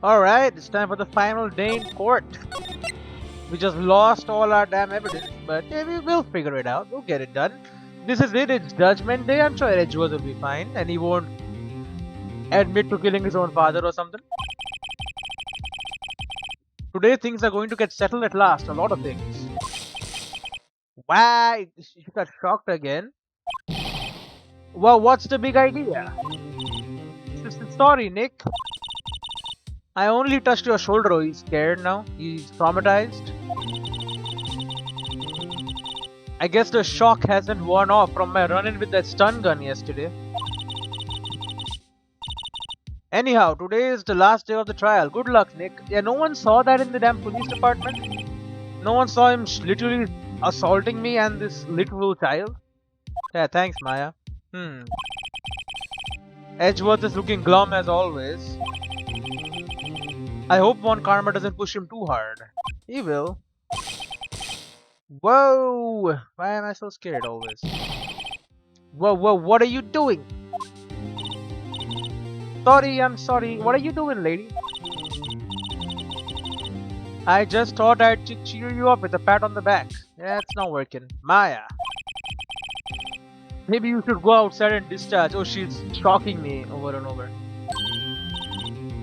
Alright, it's time for the final day in court. We just lost all our damn evidence, but we'll figure it out. We'll get it done. This is it, it's judgment day. I'm sure Edgeworth will be fine, and he won't admit to killing his own father or something. Today things are going to get settled at last, a lot of things. Why? She got shocked again. Well, what's the big idea? Sorry, Nick. I only touched your shoulder. Oh, he's scared now. He's traumatized. I guess the shock hasn't worn off from my run-in with that stun gun yesterday. Anyhow, today is the last day of the trial. Good luck, Nick. Yeah, no one saw that in the damn police department. No one saw him literally assaulting me and this little child. Yeah, thanks, Maya. Edgeworth is looking glum as always. I hope Von Karma doesn't push him too hard. He will. Whoa! Why am I so scared always? Whoa, what are you doing? Sorry, I'm sorry. What are you doing, lady? I just thought I'd cheer you up with a pat on the back. Yeah, it's not working. Maya. Maybe you should go outside and discharge. Oh, she's shocking me over and over.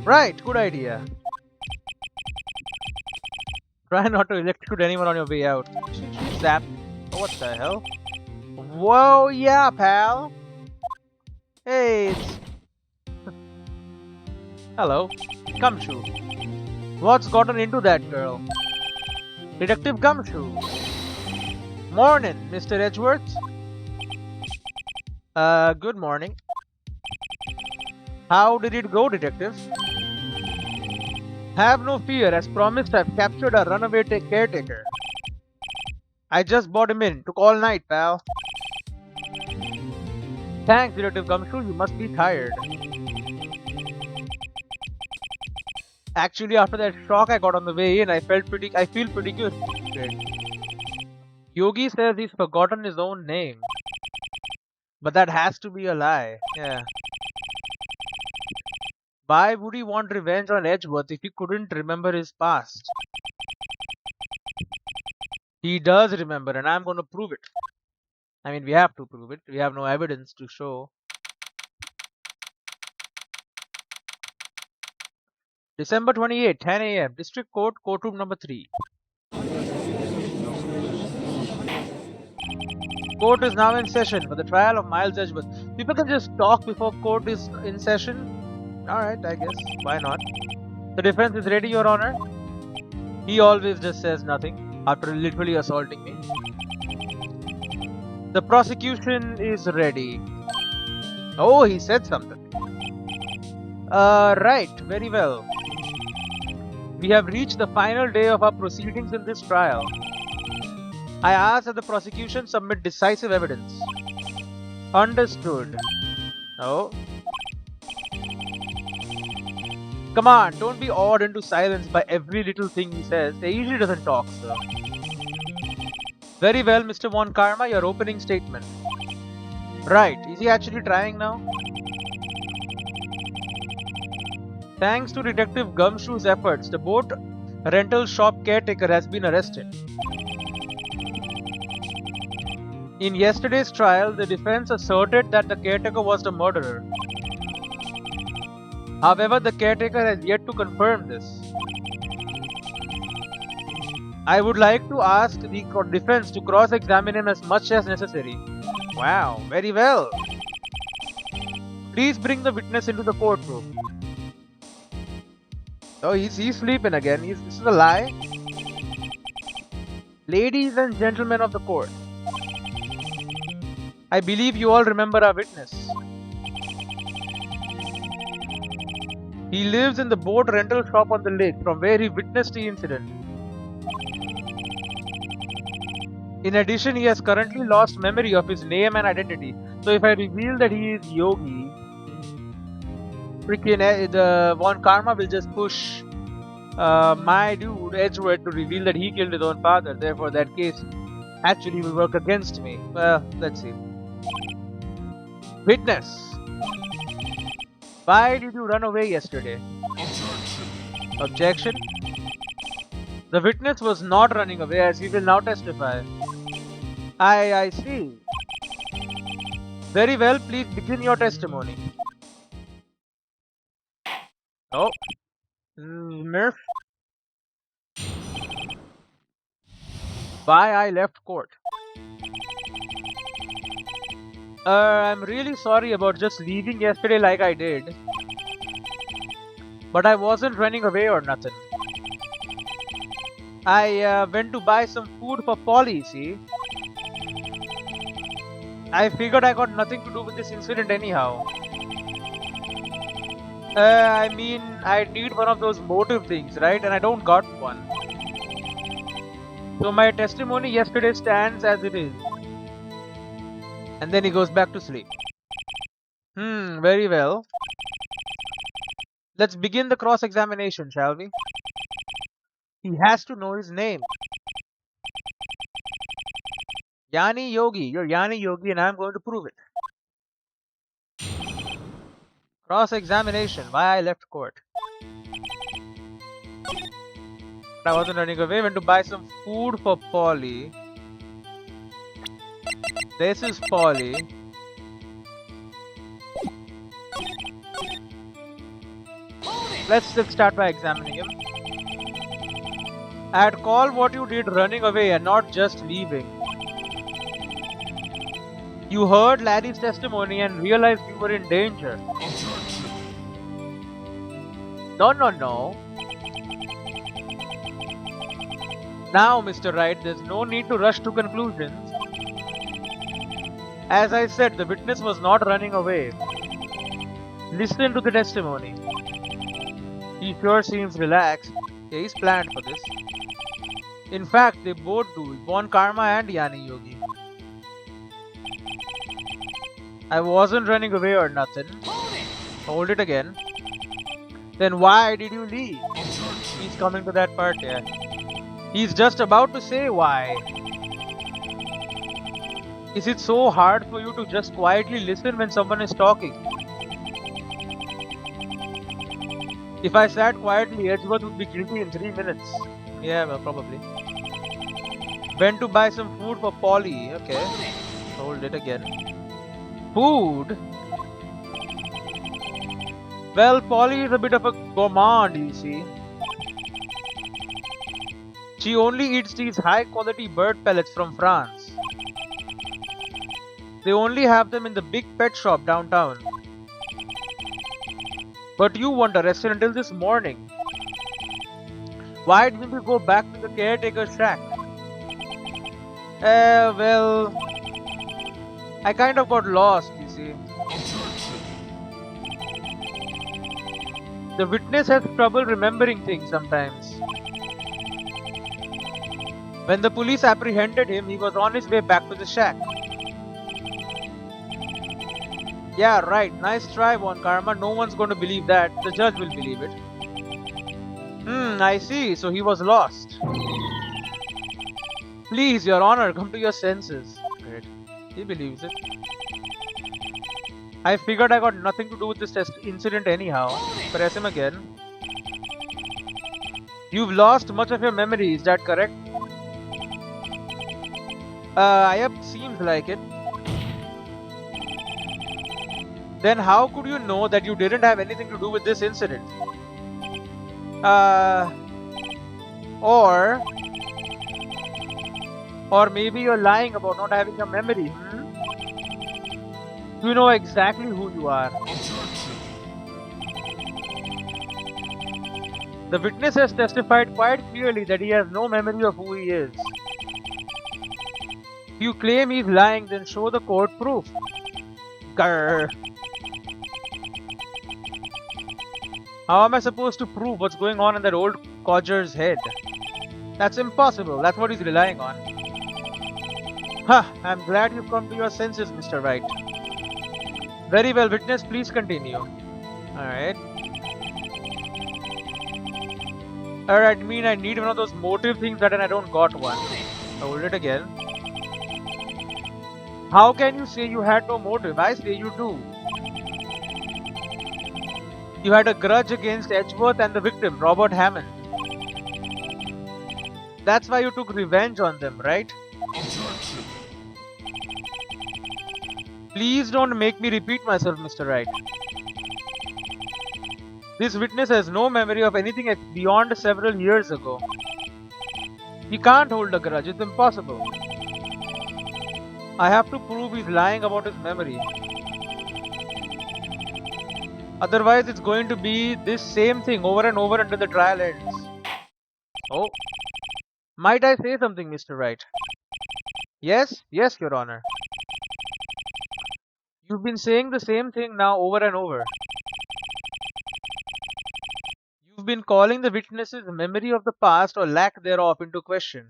Right, good idea. Try not to electrocute anyone on your way out. She's zapped. Oh, what the hell? Whoa, yeah, pal. Hey, it's... Hello. Gumshoe. What's gotten into that girl? Detective Gumshoe. Morning, Mr. Edgeworth. Good morning. How did it go, detective? Have no fear, as promised I've captured a runaway caretaker. I just brought him in, took all night, pal. Thanks, Detective Gumshoe, you must be tired. Actually, after that shock I got on the way in, I feel pretty good. Yogi says he's forgotten his own name. But that has to be a lie, yeah. Why would he want revenge on Edgeworth if he couldn't remember his past? He does remember, and I'm going to prove it. I mean, we have to prove it. We have no evidence to show. December 28, 10 a.m. District Court, courtroom number 3. Court is now in session for the trial of Miles Edgeworth. People can just talk before court is in session. Alright, I guess. Why not? The defense is ready, Your Honor. He always just says nothing after literally assaulting me. The prosecution is ready. Oh, he said something. Right, very well. We have reached the final day of our proceedings in this trial. I ask that the prosecution submit decisive evidence. Understood. Oh. Come on, don't be awed into silence by every little thing he says. He usually doesn't talk, sir. Very well, Mr. Von Karma, your opening statement. Right, is he actually trying now? Thanks to Detective Gumshoe's efforts, the boat rental shop caretaker has been arrested. In yesterday's trial, the defense asserted that the caretaker was the murderer. However, the caretaker has yet to confirm this. I would like to ask the defense to cross-examine him as much as necessary. Wow, very well. Please bring the witness into the courtroom. Oh, he's sleeping again. This is a lie. Ladies and gentlemen of the court, I believe you all remember our witness. He lives in the boat rental shop on the lake from where he witnessed the incident. In addition, he has currently lost memory of his name and identity. So if I reveal that he is Yogi, freaking the Von Karma will just push my dude Edgeworth to reveal that he killed his own father. Therefore, that case actually will work against me. Well, let's see. Witness. Why did you run away yesterday? Objection. Objection. The witness was not running away as he will now testify. I see. Very well, please begin your testimony. Oh. Miss, why I left court? I'm really sorry about just leaving yesterday like I did. But I wasn't running away or nothing. I went to buy some food for Polly, see? I figured I got nothing to do with this incident anyhow. I mean, I need one of those motive things, right? And I don't got one. So my testimony yesterday stands as it is. And then he goes back to sleep. Very well. Let's begin the cross-examination, shall we? He has to know his name. Yani Yogi. You're Yani Yogi and I'm going to prove it. Cross-examination. Why I left court. I wasn't running away. Went to buy some food for Polly. This is Polly. Let's start by examining him. I'd call what you did running away and not just leaving. You heard Larry's testimony and realized you were in danger. No. Now, Mr. Wright, there's no need to rush to conclusions. As I said, the witness was not running away. Listen to the testimony. He sure seems relaxed. Yeah, he's planned for this. In fact, they both do. Bon Karma and Yani Yogi. I wasn't running away or nothing. Hold it again. Then why did you leave? He's coming to that part, yeah. He's just about to say why. Is it so hard for you to just quietly listen when someone is talking? If I sat quietly, Edgeworth would be guilty in 3 minutes. Yeah, well, probably. Went to buy some food for Polly. Okay. Hold it again. Food? Well, Polly is a bit of a gourmand, you see. She only eats these high-quality bird pellets from France. They only have them in the big pet shop downtown. But you weren't arrested until this morning. Why didn't you go back to the caretaker's shack? Well, I kind of got lost, you see. The witness has trouble remembering things sometimes. When the police apprehended him, he was on his way back to the shack. Yeah, right. Nice try, Bon Karma. No one's going to believe that. The judge will believe it. I see. So he was lost. Please, Your Honor, come to your senses. Great. He believes it. I figured I got nothing to do with this incident anyhow. Press him again. You've lost much of your memory, is that correct? Yep, seems like it. Then how could you know that you didn't have anything to do with this incident? Or maybe you're lying about not having a memory, You know exactly who you are. The witness has testified quite clearly that he has no memory of who he is. If you claim he's lying, then show the court proof. Grr. How am I supposed to prove what's going on in that old codger's head? That's impossible. That's what he's relying on. I'm glad you've come to your senses, Mr. Wright. Very well, witness, please continue. Alright. Alright, I need one of those motive things and I don't got one. Hold it again. How can you say you had no motive? I say you do. You had a grudge against Edgeworth and the victim, Robert Hammond. That's why you took revenge on them, right? Objection. Please don't make me repeat myself, Mr. Wright. This witness has no memory of anything beyond several years ago. He can't hold a grudge, it's impossible. I have to prove he's lying about his memory. Otherwise, it's going to be this same thing over and over until the trial ends. Oh. Might I say something, Mr. Wright? Yes, yes, Your Honor. You've been saying the same thing now over and over. You've been calling the witness's memory of the past or lack thereof into question.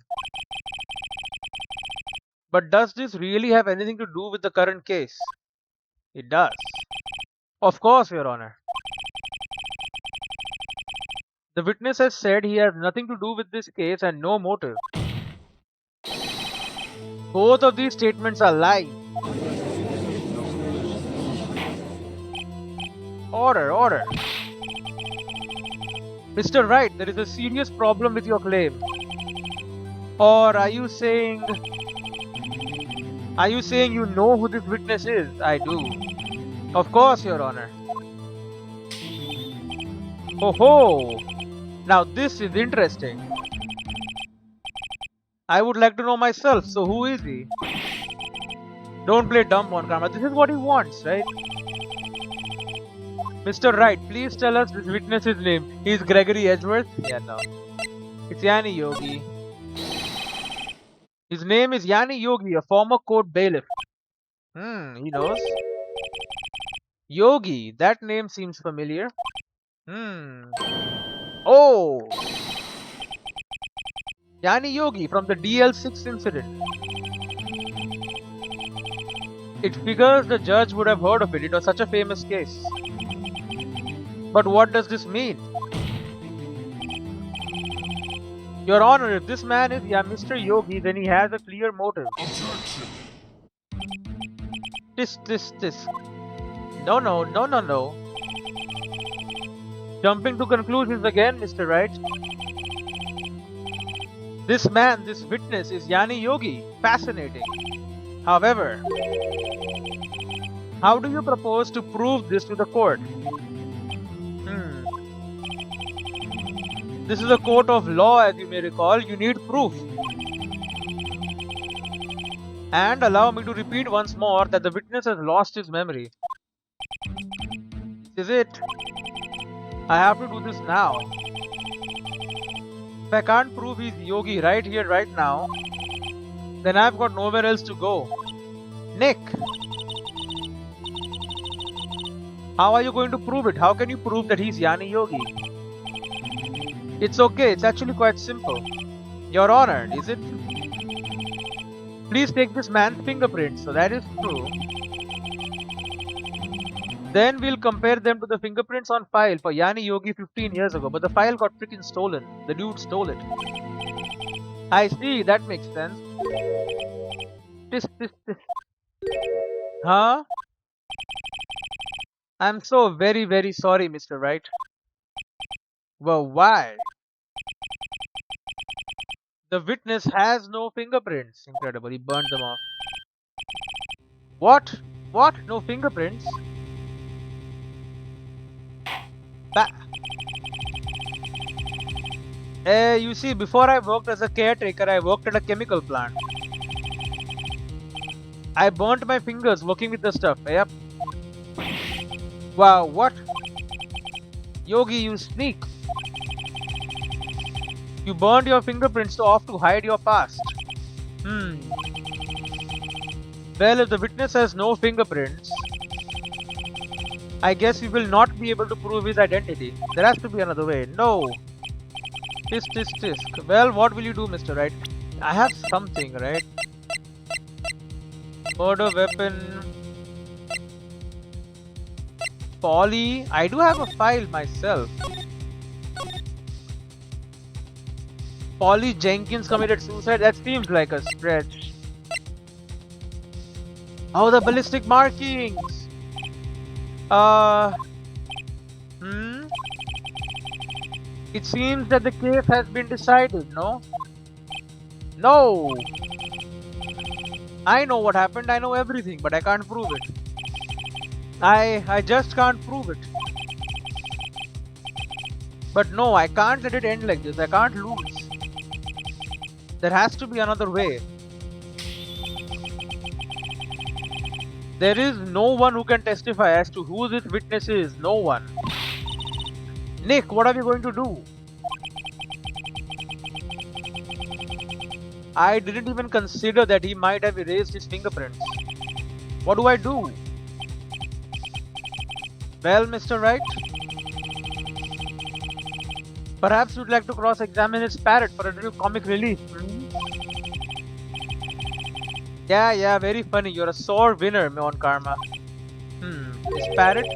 But does this really have anything to do with the current case? It does. Of course, Your Honor. The witness has said he has nothing to do with this case and no motive. Both of these statements are lies. Order, order. Mr. Wright, there is a serious problem with your claim. Or are you saying you know who this witness is? I do. Of course, Your Honor. Ho ho! Now this is interesting. I would like to know myself, so who is he? Don't play dumb on camera. This is what he wants, right? Mr. Wright, please tell us this witness's name. He's Gregory Edgeworth? Yeah, no. It's Yanni Yogi. His name is Yanni Yogi, a former court bailiff. He knows. Yogi, that name seems familiar. Oh! Yanni Yogi from the DL6 incident. It figures the judge would have heard of it. It was such a famous case. But what does this mean? Your Honor, if this man is Mr. Yogi, then he has a clear motive. Objection. Tisk. No. Jumping to conclusions again, Mr. Wright. This man, this witness is Yanni Yogi. Fascinating. However, how do you propose to prove this to the court? This is a court of law, as you may recall. You need proof. And allow me to repeat once more that the witness has lost his memory. This is it. I have to do this now. If I can't prove he's Yogi right here, right now, then I've got nowhere else to go. Nick! How are you going to prove it? How can you prove that he's Yanni Yogi? It's okay, it's actually quite simple. Your Honor, is it? Please take this man's fingerprints, so that is true. Then we'll compare them to the fingerprints on file for Yanni Yogi 15 years ago, but the file got freaking stolen. The dude stole it. I see, that makes sense. This. Huh? I'm so very, very sorry, Mr. Wright. Well, why? The witness has no fingerprints. Incredible, he burned them off. What? What? No fingerprints? You see, before I worked as a caretaker, I worked at a chemical plant. I burnt my fingers working with the stuff. Yep. Wow, what? Yogi, you sneak. You burned your fingerprints off to hide your past. Well, if the witness has no fingerprints, I guess we will not be able to prove his identity. There has to be another way. No. Tisk. Well, what will you do, Mr. Wright? I have something, right? Murder weapon. Polly. I do have a file myself. Polly Jenkins committed suicide. That seems like a stretch. Oh, the ballistic markings. It seems that the case has been decided, no? No! I know what happened, I know everything, but I can't prove it. I just can't prove it. But no, I can't let it end like this. I can't lose. There has to be another way. There is no one who can testify as to who this witness is. No one. Nick, what are we going to do? I didn't even consider that he might have erased his fingerprints. What do I do? Well, Mr. Wright, perhaps you'd like to cross-examine his parrot for a little comic relief. Yeah, very funny. You're a sore winner, Mon Karma. His parrot?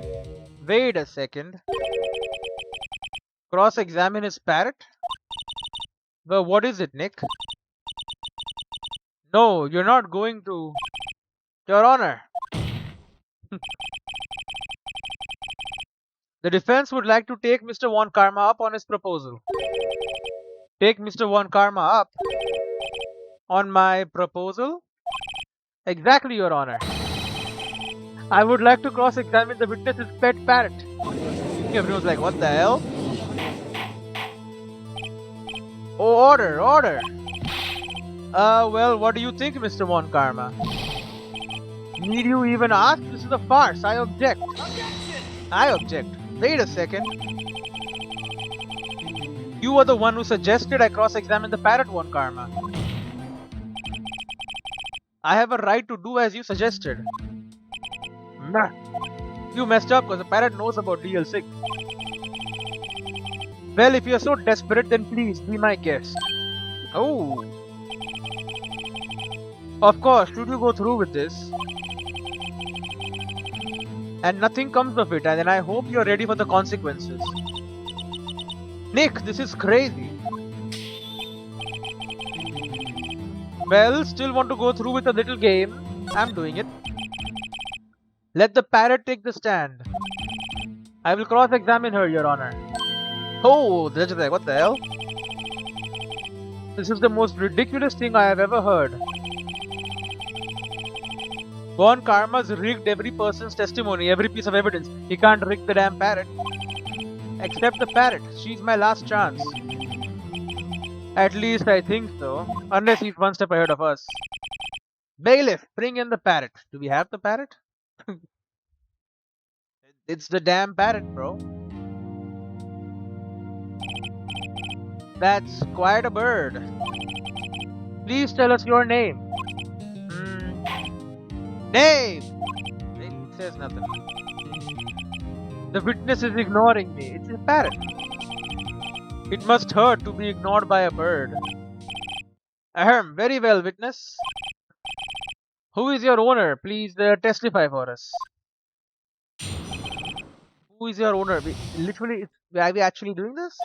Wait a second. Cross-examine his parrot? Well, what is it, Nick? No, you're not going to... Your Honor. The defense would like to take Mr. Von Karma up on his proposal. Take Mr. Von Karma up? On my proposal? Exactly, Your Honor. I would like to cross-examine the witness's pet parrot. Everyone's like, what the hell? Oh, order! Well, what do you think, Mr. Von Karma? Need you even ask? This is a farce. I object. I object. Wait a second. You were the one who suggested I cross-examine the parrot, Von Karma. I have a right to do as you suggested. Nah. You messed up because the parrot knows about DL6. Well, if you're so desperate, then please be my guest. Oh. Of course, should you go through with this and nothing comes of it, and then I hope you're ready for the consequences. Nick, this is crazy. Well, still want to go through with a little game? I'm doing it. Let the parrot take the stand. I will cross-examine her, Your Honor. Oh, the judge is like, what the hell? This is the most ridiculous thing I have ever heard. Von Karma's rigged every person's testimony, every piece of evidence. He can't rig the damn parrot. Except the parrot. She's my last chance. At least I think so. Unless he's one step ahead of us. Bailiff, bring in the parrot. Do we have the parrot? It's the damn parrot, bro. That's quite a bird. Please tell us your name. Name! It says nothing. The witness is ignoring me. It's a parrot. It must hurt to be ignored by a bird. Ahem, very well, witness. Who is your owner? Please testify for us. Who is your owner? Are we actually doing this?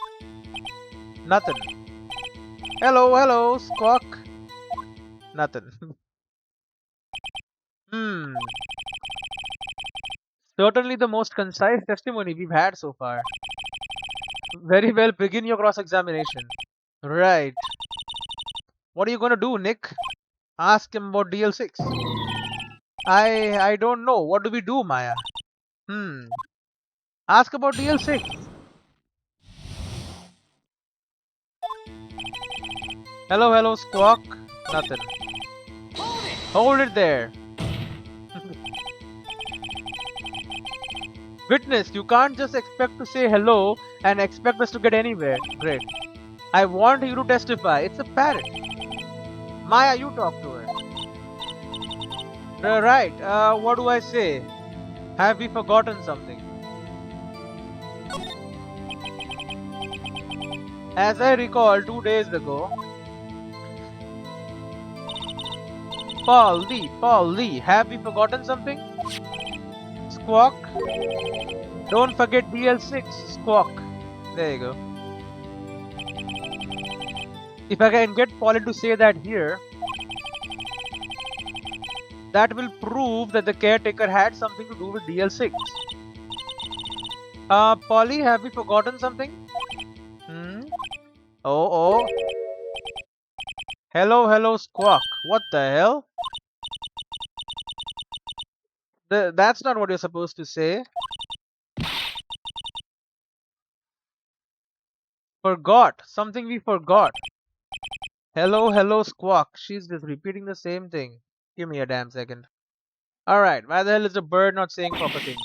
Nothing. Hello, squawk. Nothing. Certainly the most concise testimony we've had so far. Very well, begin your cross-examination. Right. What are you gonna do, Nick? Ask him about DL6. I don't know. What do we do, Maya? Ask about DL6. Hello, squawk. Nothing. Hold it there. Witness, you can't just expect to say hello and expect us to get anywhere. Great. I want you to testify. It's a parrot. Maya, you talk to her. Right. What do I say? Have we forgotten something? As I recall 2 days ago, Paul Lee, have we forgotten something? Squawk. Don't forget DL6, squawk. There you go. If I can get Polly to say that here, that will prove that the caretaker had something to do with DL6. Polly, have we forgotten something? Oh. Hello, Squawk. What the hell? That's not what you're supposed to say. Forgot. Something we forgot. Hello, Squawk. She's just repeating the same thing. Give me a damn second. Alright, why the hell is the bird not saying proper things?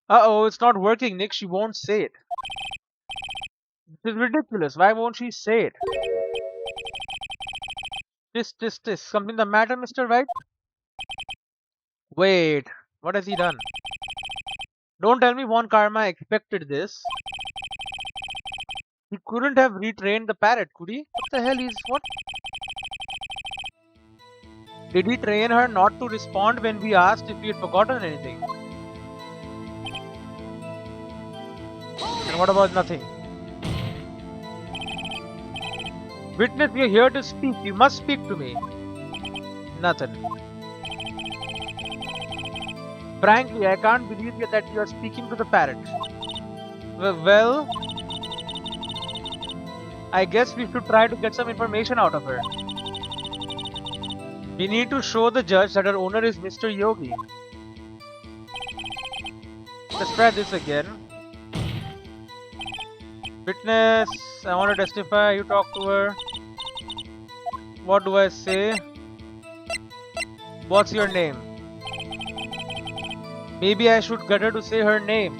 Uh-oh, it's not working, Nick. She won't say it. This is ridiculous. Why won't she say it? This. Something the matter, Mr. Wright? Wait, what has he done? Don't tell me Von Karma expected this. He couldn't have retrained the parrot, could he? What the hell is what? Did he train her not to respond when we asked if he had forgotten anything? And what about nothing? Witness, we are here to speak. You must speak to me. Nothing. Frankly, I can't believe that you are speaking to the parrot. Well, I guess we should try to get some information out of her. We need to show the judge that her owner is Mr. Yogi. Let's try this again. Witness, I want to testify. You talk to her. What do I say? What's your name? Maybe I should get her to say her name.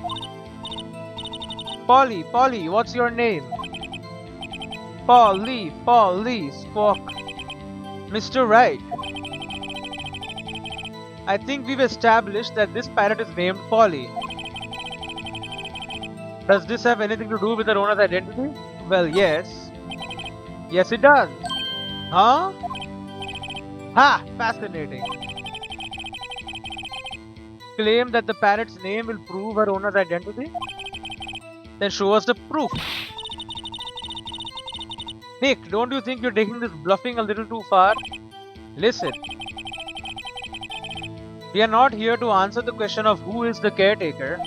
Polly, what's your name? Polly, Squawk. Mr. Wright. I think we've established that this parrot is named Polly. Does this have anything to do with the owner's identity? Well, yes. Yes, it does. Huh? Ha! Fascinating. Claim that the parrot's name will prove her owner's identity? Then show us the proof. Nick, don't you think you're taking this bluffing a little too far? Listen. We are not here to answer the question of who is the caretaker.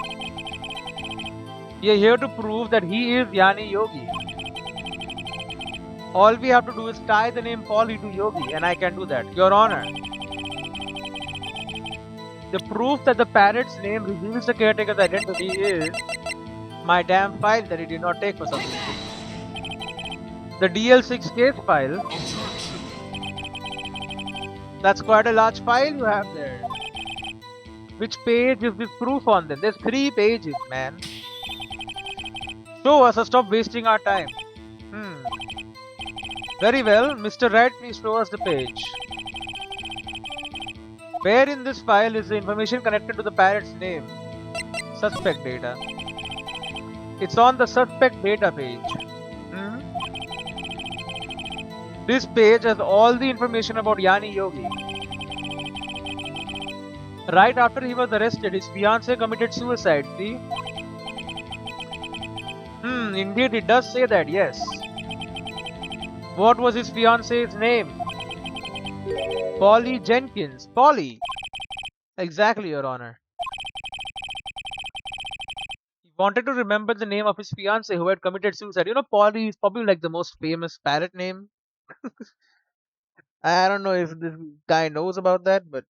We are here to prove that he is Yani Yogi. All we have to do is tie the name Polly to Yogi, and I can do that. Your Honor. The proof that the parrot's name reveals the caretaker's identity is my damn file that he did not take for some reason. The DL6 case file. That's quite a large file you have there. Which page is this proof on then? There's 3 pages, man. Show us or stop wasting our time. Very well, Mr. Wright, please show us the page. Where in this file is the information connected to the parrot's name? Suspect data. It's on the suspect data page. This page has all the information about Yani Yogi. Right after he was arrested, his fiancée committed suicide, see? Indeed it does say that, yes. What was his fiancée's name? Polly Jenkins. Polly! Exactly, Your Honor. He wanted to remember the name of his fiancée who had committed suicide. You know, Polly is probably like the most famous parrot name. I don't know if this guy knows about that, but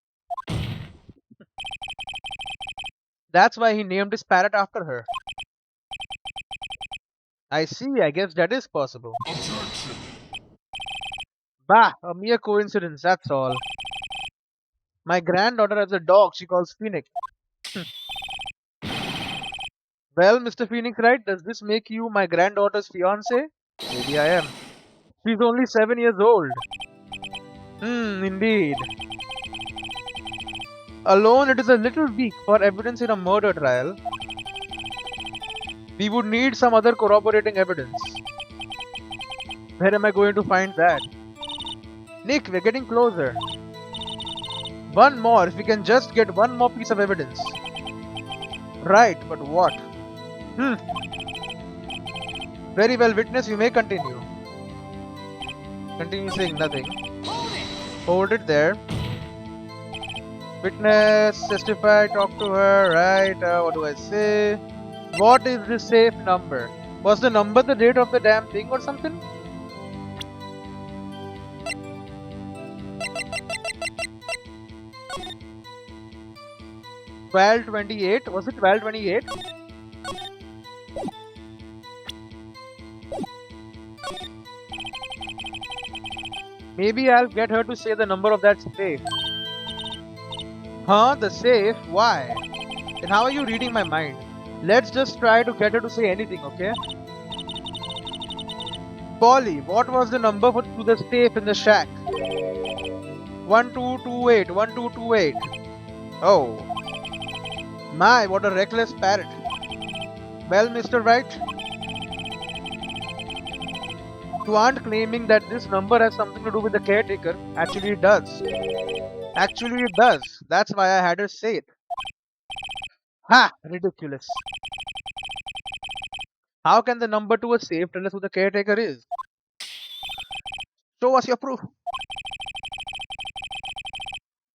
that's why he named his parrot after her. I see, I guess that is possible. Objection. Bah, a mere coincidence, that's all. My granddaughter has a dog she calls Phoenix. Well, Mr. Phoenix Wright, does this make you my granddaughter's fiancé? Maybe I am. She's only 7 years old. Indeed. Alone, it is a little weak for evidence in a murder trial. We would need some other corroborating evidence. Where am I going to find that? Nick, we're getting closer. One more, if we can just get one more piece of evidence. Right, but what? Very well, witness, you may continue. Continue saying nothing. Hold it there. Witness, testify, talk to her, right? What do I say? What is the safe number? Was the number the date of the damn thing or something? $12.28? Was it $12.28? Maybe I'll get her to say the number of that safe. Huh? The safe? Why? And how are you reading my mind? Let's just try to get her to say anything, okay? Polly, what was the number to the safe in the shack? 1228, 1228. Oh. My, what a reckless parrot. Well, Mr. Wright, you aren't claiming that this number has something to do with the caretaker. Actually, it does. Actually, it does. That's why I had her say it. Ha! Ridiculous. How can the number to a safe tell us who the caretaker is? Show us your proof.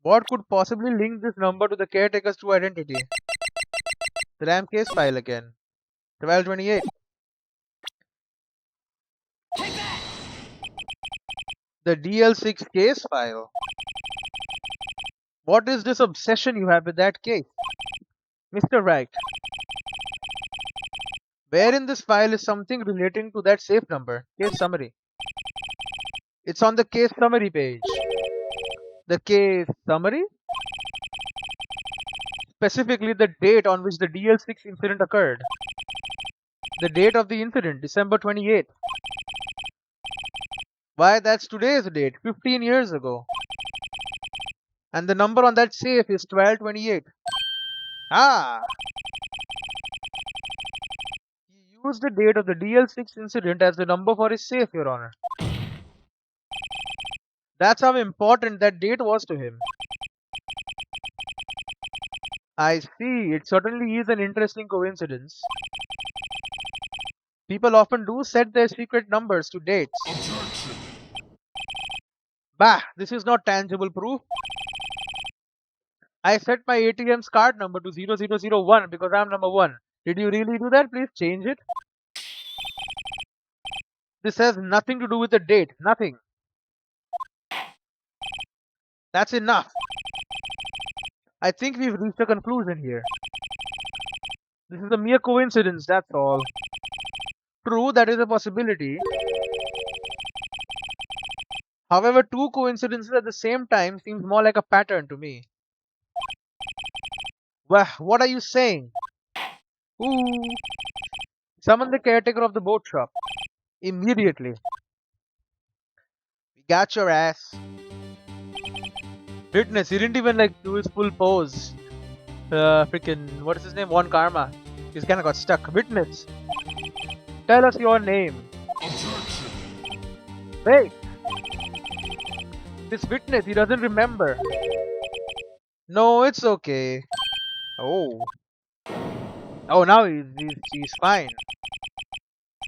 What could possibly link this number to the caretaker's true identity? The damn case file again. 1228. The DL6 case file. What is this obsession you have with that case? Mr. Wright, where in this file is something relating to that safe number? Case summary. It's on the case summary page. The case summary? Specifically the date on which the DL6 incident occurred. The date of the incident, December 28th. Why, that's today's date, 15 years ago. And the number on that safe is 1228. Ah! He used the date of the DL6 incident as the number for his safe, Your Honor. That's how important that date was to him. I see, it certainly is an interesting coincidence. People often do set their secret numbers to dates. Objection. Bah, this is not tangible proof. I set my ATM's card number to 0001 because I'm number 1. Did you really do that? Please change it. This has nothing to do with the date. Nothing. That's enough. I think we've reached a conclusion here. This is a mere coincidence, that's all. True, that is a possibility. However, two coincidences at the same time seems more like a pattern to me. Well, what are you saying? Ooh. Summon the caretaker of the boat shop. Immediately. We got your ass. Witness, he didn't even do his full pose. Freaking, what is his name? One Karma. He's kinda got stuck. Witness, tell us your name. Objection. Wait. This witness, he doesn't remember. No, it's okay. Oh. Oh, now he's fine.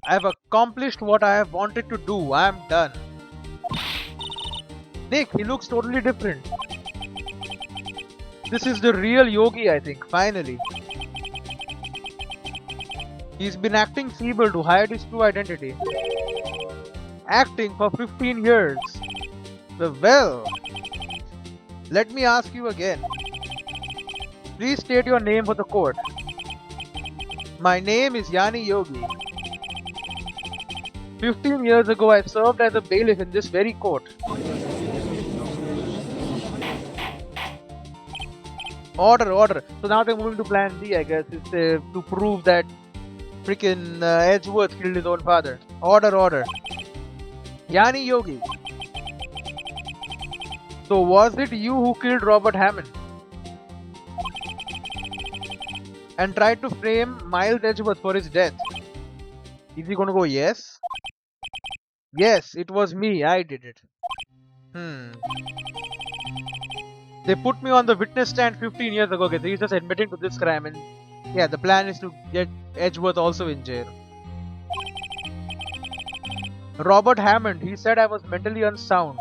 I have accomplished what I have wanted to do. I am done. Nick, he looks totally different. This is the real Yogi, I think, finally. He's been acting feeble to hide his true identity. Acting for 15 years. Well, let me ask you again. Please state your name for the court. My name is Yani Yogi. 15 years ago, I served as a bailiff in this very court. Order. So now they're moving to plan B, I guess. It's to prove that freaking Edgeworth killed his own father. Order. Yani Yogi. So was it you who killed Robert Hammond? And tried to frame Miles Edgeworth for his death? Is he gonna go yes? Yes, it was me. I did it. They put me on the witness stand 15 years ago. Okay, so he's just admitting to this crime, and yeah, the plan is to get Edgeworth also in jail. Robert Hammond, he said I was mentally unsound.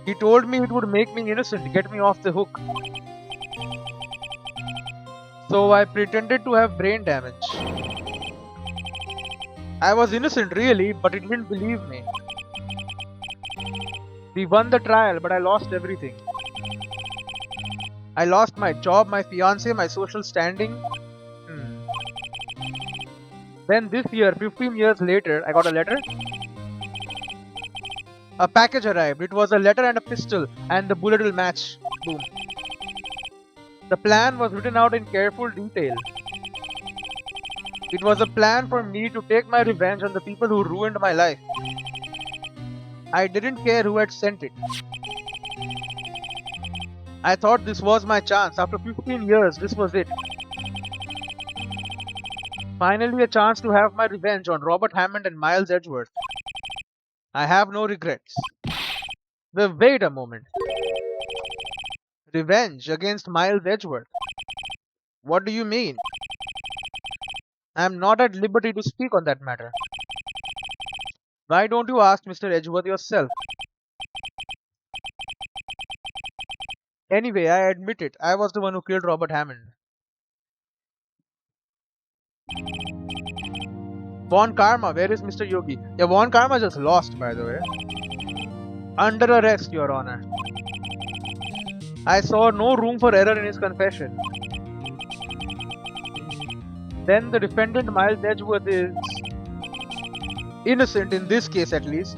He told me it would make me innocent, get me off the hook. So I pretended to have brain damage. I was innocent really, but it didn't believe me. We won the trial, but I lost everything. I lost my job, my fiance, my social standing. Hmm. Then this year, 15 years later, I got a letter. A package arrived. It was a letter and a pistol, and the bullet will match. Boom. The plan was written out in careful detail. It was a plan for me to take my revenge on the people who ruined my life. I didn't care who had sent it. I thought this was my chance. After 15 years, this was it. Finally, a chance to have my revenge on Robert Hammond and Miles Edgeworth. I have no regrets. Wait a moment. Revenge against Miles Edgeworth? What do you mean? I am not at liberty to speak on that matter. Why don't you ask Mr. Edgeworth yourself? Anyway, I admit it. I was the one who killed Robert Hammond. Von Karma, where is Mr. Yogi? Yeah, Von Karma just lost, by the way. Under arrest, Your Honor. I saw no room for error in his confession. Then the defendant, Miles Edgeworth, is innocent in this case at least.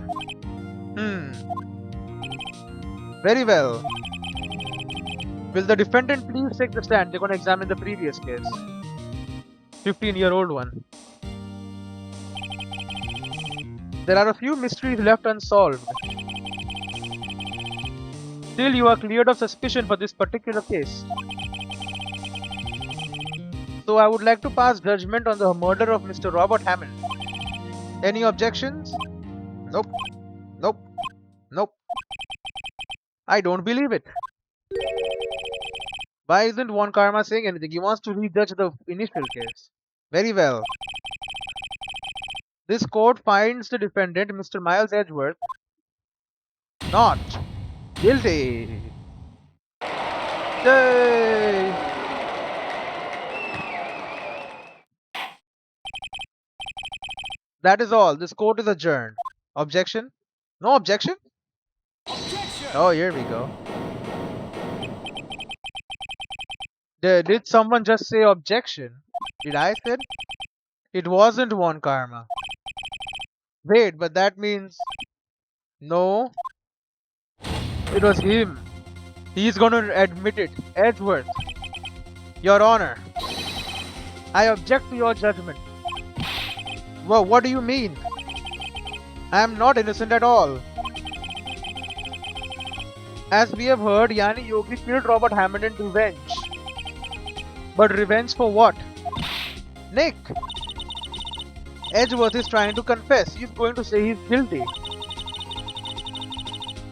Very well. Will the defendant please take the stand? They're going to examine the previous case. 15-year-old one. There are a few mysteries left unsolved. Still, you are cleared of suspicion for this particular case. So I would like to pass judgment on the murder of Mr. Robert Hammond. Any objections? Nope. Nope. Nope. I don't believe it. Why isn't Von Karma saying anything? He wants to rejudge the initial case. Very well. This court finds the defendant, Mr. Miles Edgeworth, not guilty. Yay! That is all. This court is adjourned. Objection? No objection? Objection! Oh, here we go. Did someone just say objection? Did I say? It wasn't Von Karma. Wait, but that means... No. It was him. He's gonna admit it. Edgeworth. Your Honor. I object to your judgment. Well, what do you mean? I am not innocent at all. As we have heard, Yanni Yogi killed Robert Hammond in revenge. But revenge for what? Nick! Edgeworth is trying to confess. He's going to say he's guilty.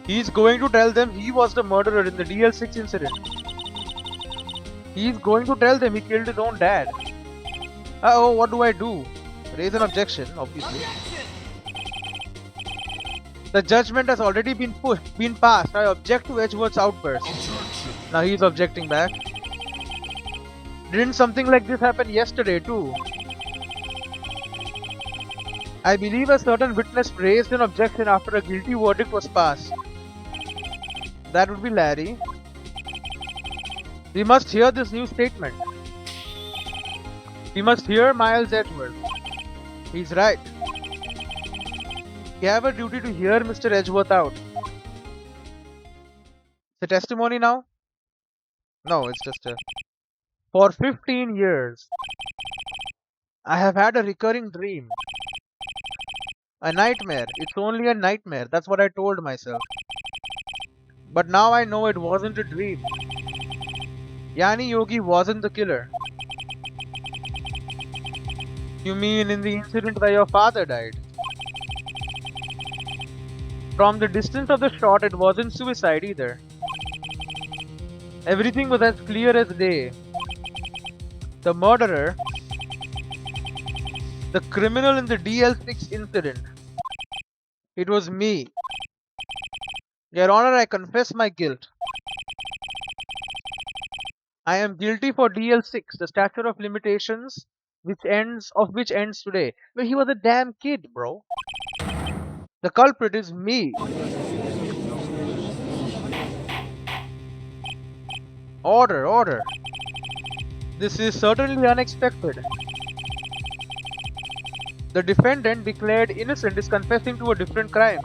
He's going to tell them he was the murderer in the DL6 incident. He's going to tell them he killed his own dad. Uh-oh, what do I do? Raise an objection, obviously. Objection! The judgment has already been passed. I object to Edgeworth's outburst. Objection! Now he's objecting back. Didn't something like this happen yesterday too? I believe a certain witness raised an objection after a guilty verdict was passed. That would be Larry. We must hear this new statement. We must hear Miles Edgeworth. He's right. We have a duty to hear Mr. Edgeworth out. The testimony now? No, it's just a... For 15 years, I have had a recurring dream. A nightmare. It's only a nightmare. That's what I told myself. But now I know it wasn't a dream. Yanni Yogi wasn't the killer. You mean in the incident where your father died? From the distance of the shot, it wasn't suicide either. Everything was as clear as day. The murderer, the criminal in the DL6 incident, it was me. Your Honor, I confess my guilt. I am guilty for DL6. The statute of limitations which ends today. Well, he was a damn kid, bro. The culprit is me. Order, order. This is certainly unexpected. The defendant declared innocent is confessing to a different crime.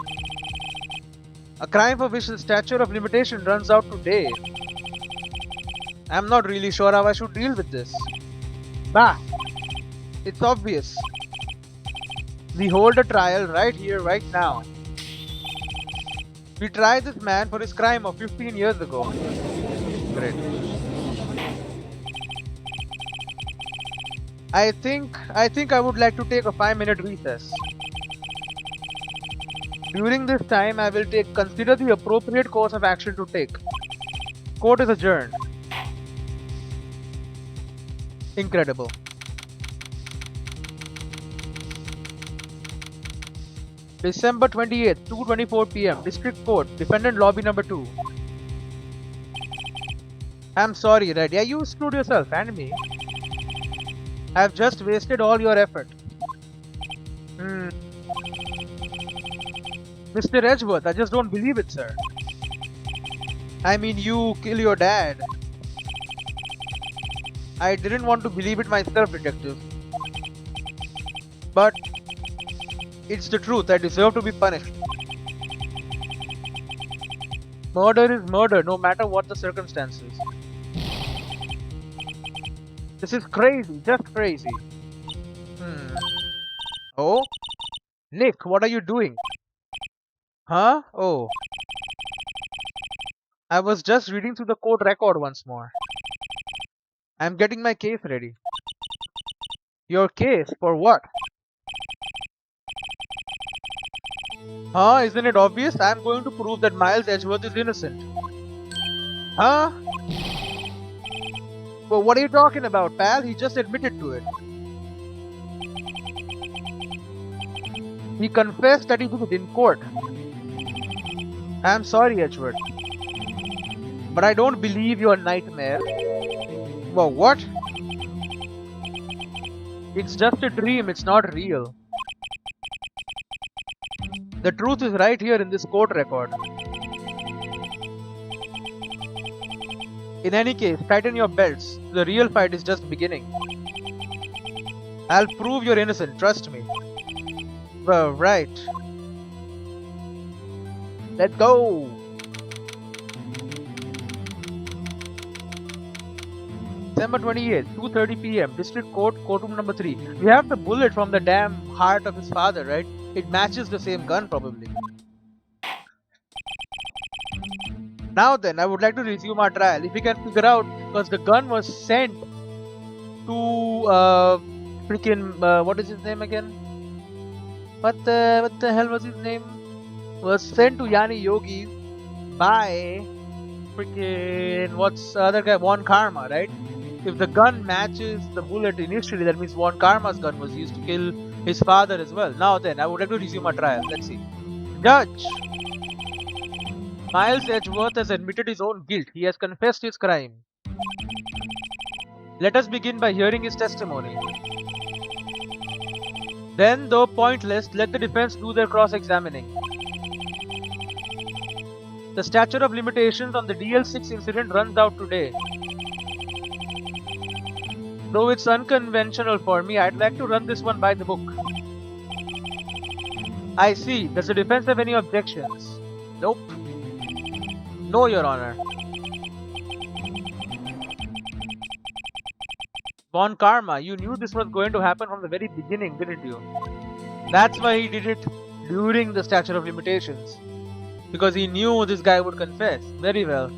A crime for which the statute of limitation runs out today. I'm not really sure how I should deal with this. Bah! It's obvious. We hold a trial right here, right now. We tried this man for his crime of 15 years ago. Great. I think I would like to take a 5-minute recess. During this time, I will consider the appropriate course of action to take. Court is adjourned. Incredible. December 28th, 2:24 p.m. District Court, Defendant Lobby Number 2. I'm sorry, Red. Yeah, you screwed yourself and me. I've just wasted all your effort. Mr. Edgeworth, I just don't believe it, sir. I mean, you kill your dad. I didn't want to believe it myself, detective. But it's the truth. I deserve to be punished. Murder is murder, no matter what the circumstances. This is crazy, just crazy. Oh? Nick, what are you doing? Huh? Oh. I was just reading through the court record once more. I'm getting my case ready. Your case? For what? Huh? Isn't it obvious? I'm going to prove that Miles Edgeworth is innocent. Huh? Well, what are you talking about, pal? He just admitted to it. He confessed that he did it in court. I'm sorry, Edgeworth. But I don't believe your nightmare. Well, what? It's just a dream, it's not real. The truth is right here in this court record. In any case, tighten your belts. The real fight is just beginning. I'll prove you're innocent, trust me. Well, right. Let's go! December 28th, 2:30 p.m. District Court, courtroom number 3. We have the bullet from the damn heart of his father, right? It matches the same gun, probably. Now then, I would like to resume our trial. If we can figure out, because the gun was sent to what is his name again? What the hell was his name? Was sent to Yanni Yogi by what's the other guy? Von Karma, right? If the gun matches the bullet initially, that means Von Karma's gun was used to kill his father as well. Now then, I would like to resume our trial. Let's see. Judge! Miles Edgeworth has admitted his own guilt. He has confessed his crime. Let us begin by hearing his testimony. Then, though pointless, let the defense do their cross-examining. The statute of limitations on the DL6 incident runs out today. Though it's unconventional for me, I'd like to run this one by the book. I see. Does the defense have any objections? Nope. No, Your Honor. Von Karma, you knew this was going to happen from the very beginning, didn't you? That's why he did it during the statute of limitations. Because he knew this guy would confess. Very well.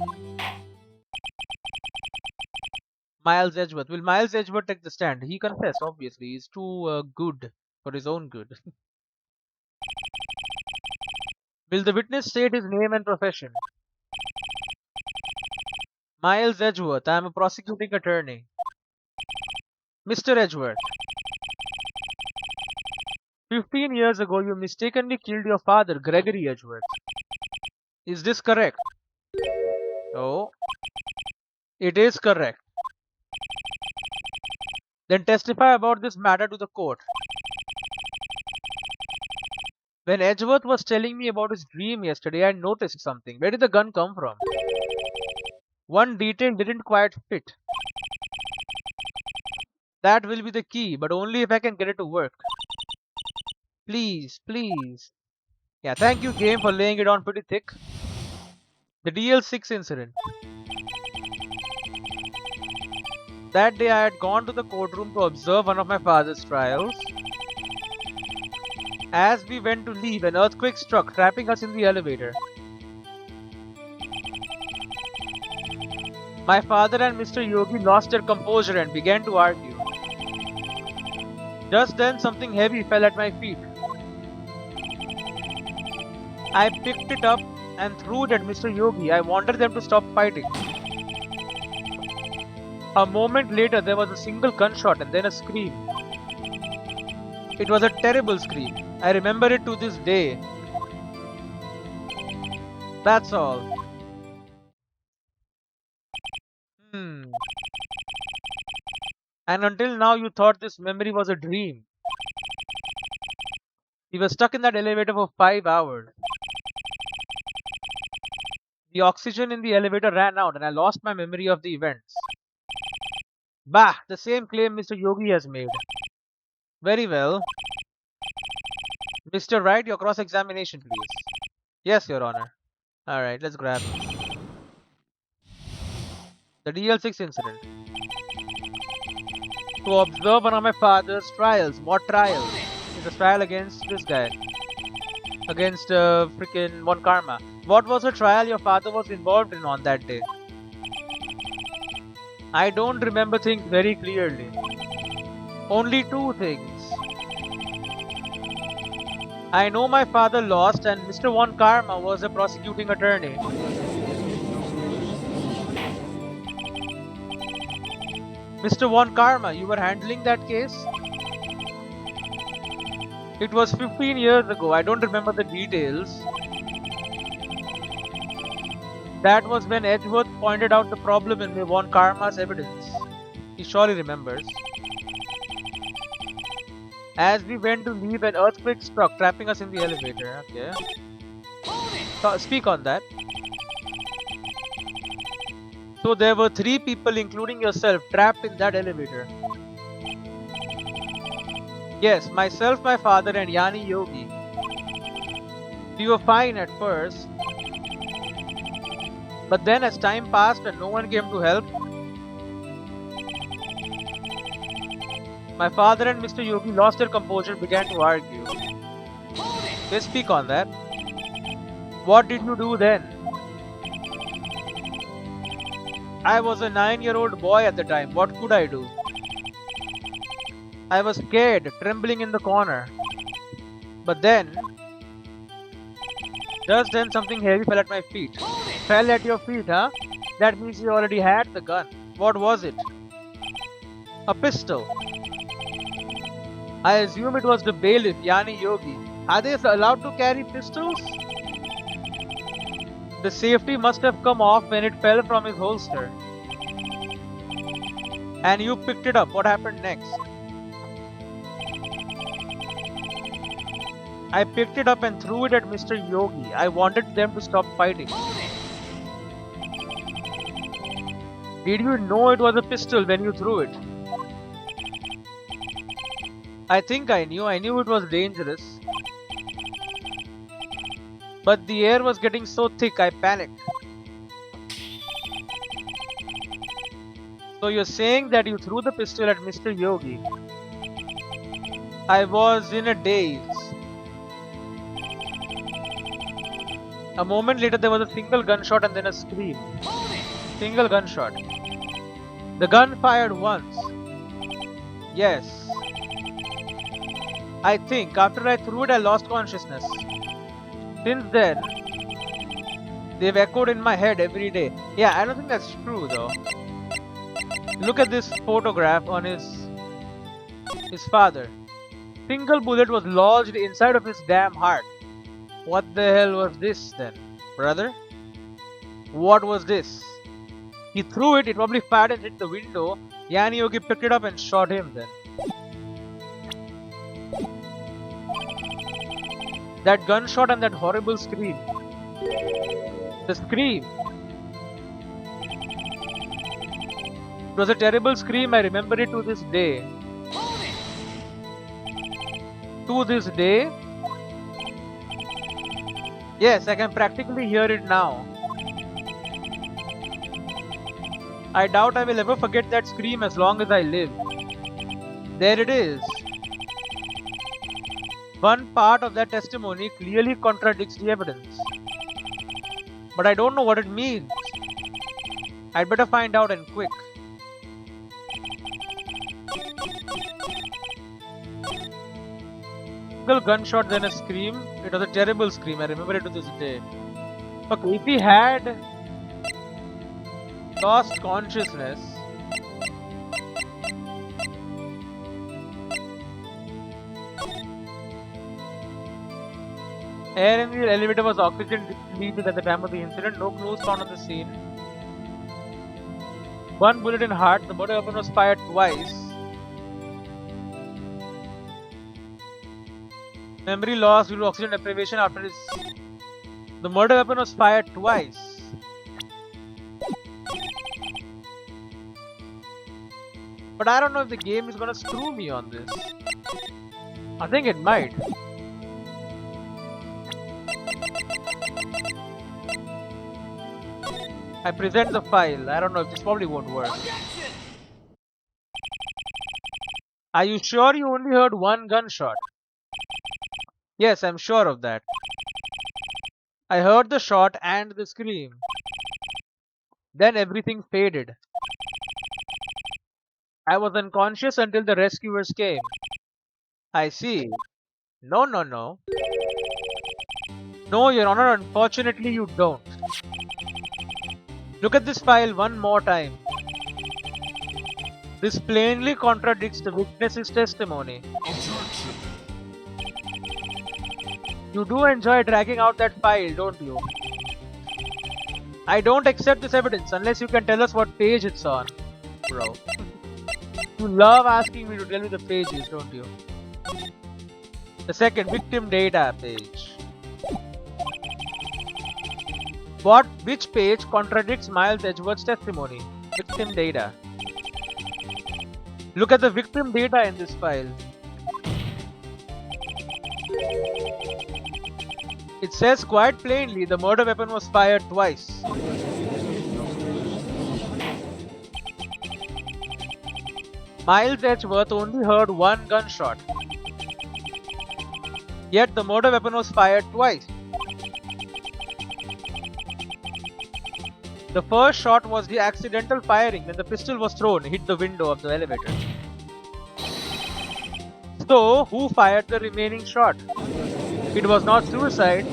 Miles Edgeworth. Will Miles Edgeworth take the stand? He confessed, obviously. He's too good for his own good. Will the witness state his name and profession? Miles Edgeworth. I am a prosecuting attorney. Mr. Edgeworth. 15 years ago, you mistakenly killed your father, Gregory Edgeworth. Is this correct? Oh. It is correct. Then testify about this matter to the court. When Edgeworth was telling me about his dream yesterday, I noticed something. Where did the gun come from? One detail didn't quite fit. That will be the key, but only if I can get it to work. Please, please. Yeah, thank you, game, for laying it on pretty thick. The DL6 incident. That day I had gone to the courtroom to observe one of my father's trials. As we went to leave, an earthquake struck, trapping us in the elevator. My father and Mr. Yogi lost their composure and began to argue. Just then, something heavy fell at my feet. I picked it up and threw it at Mr. Yogi. I wanted them to stop fighting. A moment later, there was a single gunshot and then a scream. It was a terrible scream. I remember it to this day. That's all. And until now, you thought this memory was a dream. We were stuck in that elevator for 5 hours. The oxygen in the elevator ran out and I lost my memory of the events. Bah! The same claim Mr. Yogi has made. Very well. Mr. Wright, your cross-examination, please. Yes, Your Honor. Alright, let's grab the DL6 incident. To observe one of my father's trials. What trial? It's a trial against this guy. Against freaking Von Karma. What was the trial your father was involved in on that day? I don't remember things very clearly. Only two things. I know my father lost and Mr. Von Karma was a prosecuting attorney. Mr. Von Karma, you were handling that case? It was 15 years ago. I don't remember the details. That was when Edgeworth pointed out the problem in Von Karma's evidence. He surely remembers. As we went to leave, an earthquake struck, trapping us in the elevator. Okay. So, speak on that. So there were 3 people, including yourself, trapped in that elevator. Yes, myself, my father, and Yani Yogi. We were fine at first. But then as time passed and no one came to help, my father and Mr. Yogi lost their composure and began to argue. Let's speak on that. What did you do then? I was a 9-year-old boy at the time. What could I do? I was scared, trembling in the corner. But then, just then something heavy fell at my feet. Fell at your feet, huh? That means you already had the gun. What was it? A pistol. I assume it was the bailiff, Yani Yogi. Are they allowed to carry pistols? The safety must have come off when it fell from his holster. And you picked it up. What happened next? I picked it up and threw it at Mr. Yogi. I wanted them to stop fighting. Did you know it was a pistol when you threw it? I think I knew. I knew it was dangerous. But the air was getting so thick, I panicked. So you're saying that you threw the pistol at Mr. Yogi? I was in a daze. A moment later there was a single gunshot and then a scream. Single gunshot. The gun fired once. Yes. I think after I threw it I lost consciousness. Since then, they've echoed in my head every day. Yeah, I don't think that's true though. Look at this photograph on his father. Single bullet was lodged inside of his damn heart. What the hell was this then, brother? What was this? He threw it, it probably fired and hit the window, Yani Yogi picked it up and shot him then. That gunshot and that horrible scream. The scream. It was a terrible scream, I remember it to this day. Hold it! To this day? Yes, I can practically hear it now. I doubt I will ever forget that scream as long as I live. There it is. One part of that testimony clearly contradicts the evidence. But I don't know what it means. I'd better find out and quick. Single gunshot then a scream. It was a terrible scream. I remember it to this day. Okay, if he had lost consciousness, air in the elevator was oxygen depleted at the time of the incident. No clues found on the scene. One bullet in heart. The murder weapon was fired twice. Memory loss due to oxygen deprivation after his. The murder weapon was fired twice. But I don't know if the game is gonna screw me on this. I think it might. I present the file. I don't know, this probably won't work. Objection! Are you sure you only heard one gunshot? Yes, I'm sure of that. I heard the shot and the scream. Then everything faded. I was unconscious until the rescuers came. I see. No, no, no. No, Your Honor, unfortunately you don't. Look at this file one more time. This plainly contradicts the witness's testimony. Objection! You do enjoy dragging out that file, don't you? I don't accept this evidence unless you can tell us what page it's on, bro. You love asking me to tell you the pages, don't you? The second, victim data page. Which page contradicts Miles Edgeworth's testimony? Victim data. Look at the victim data in this file. It says quite plainly the murder weapon was fired twice. Miles Edgeworth only heard one gunshot. Yet the murder weapon was fired twice. The first shot was the accidental firing when the pistol was thrown, hit the window of the elevator. So, who fired the remaining shot? It was not suicide.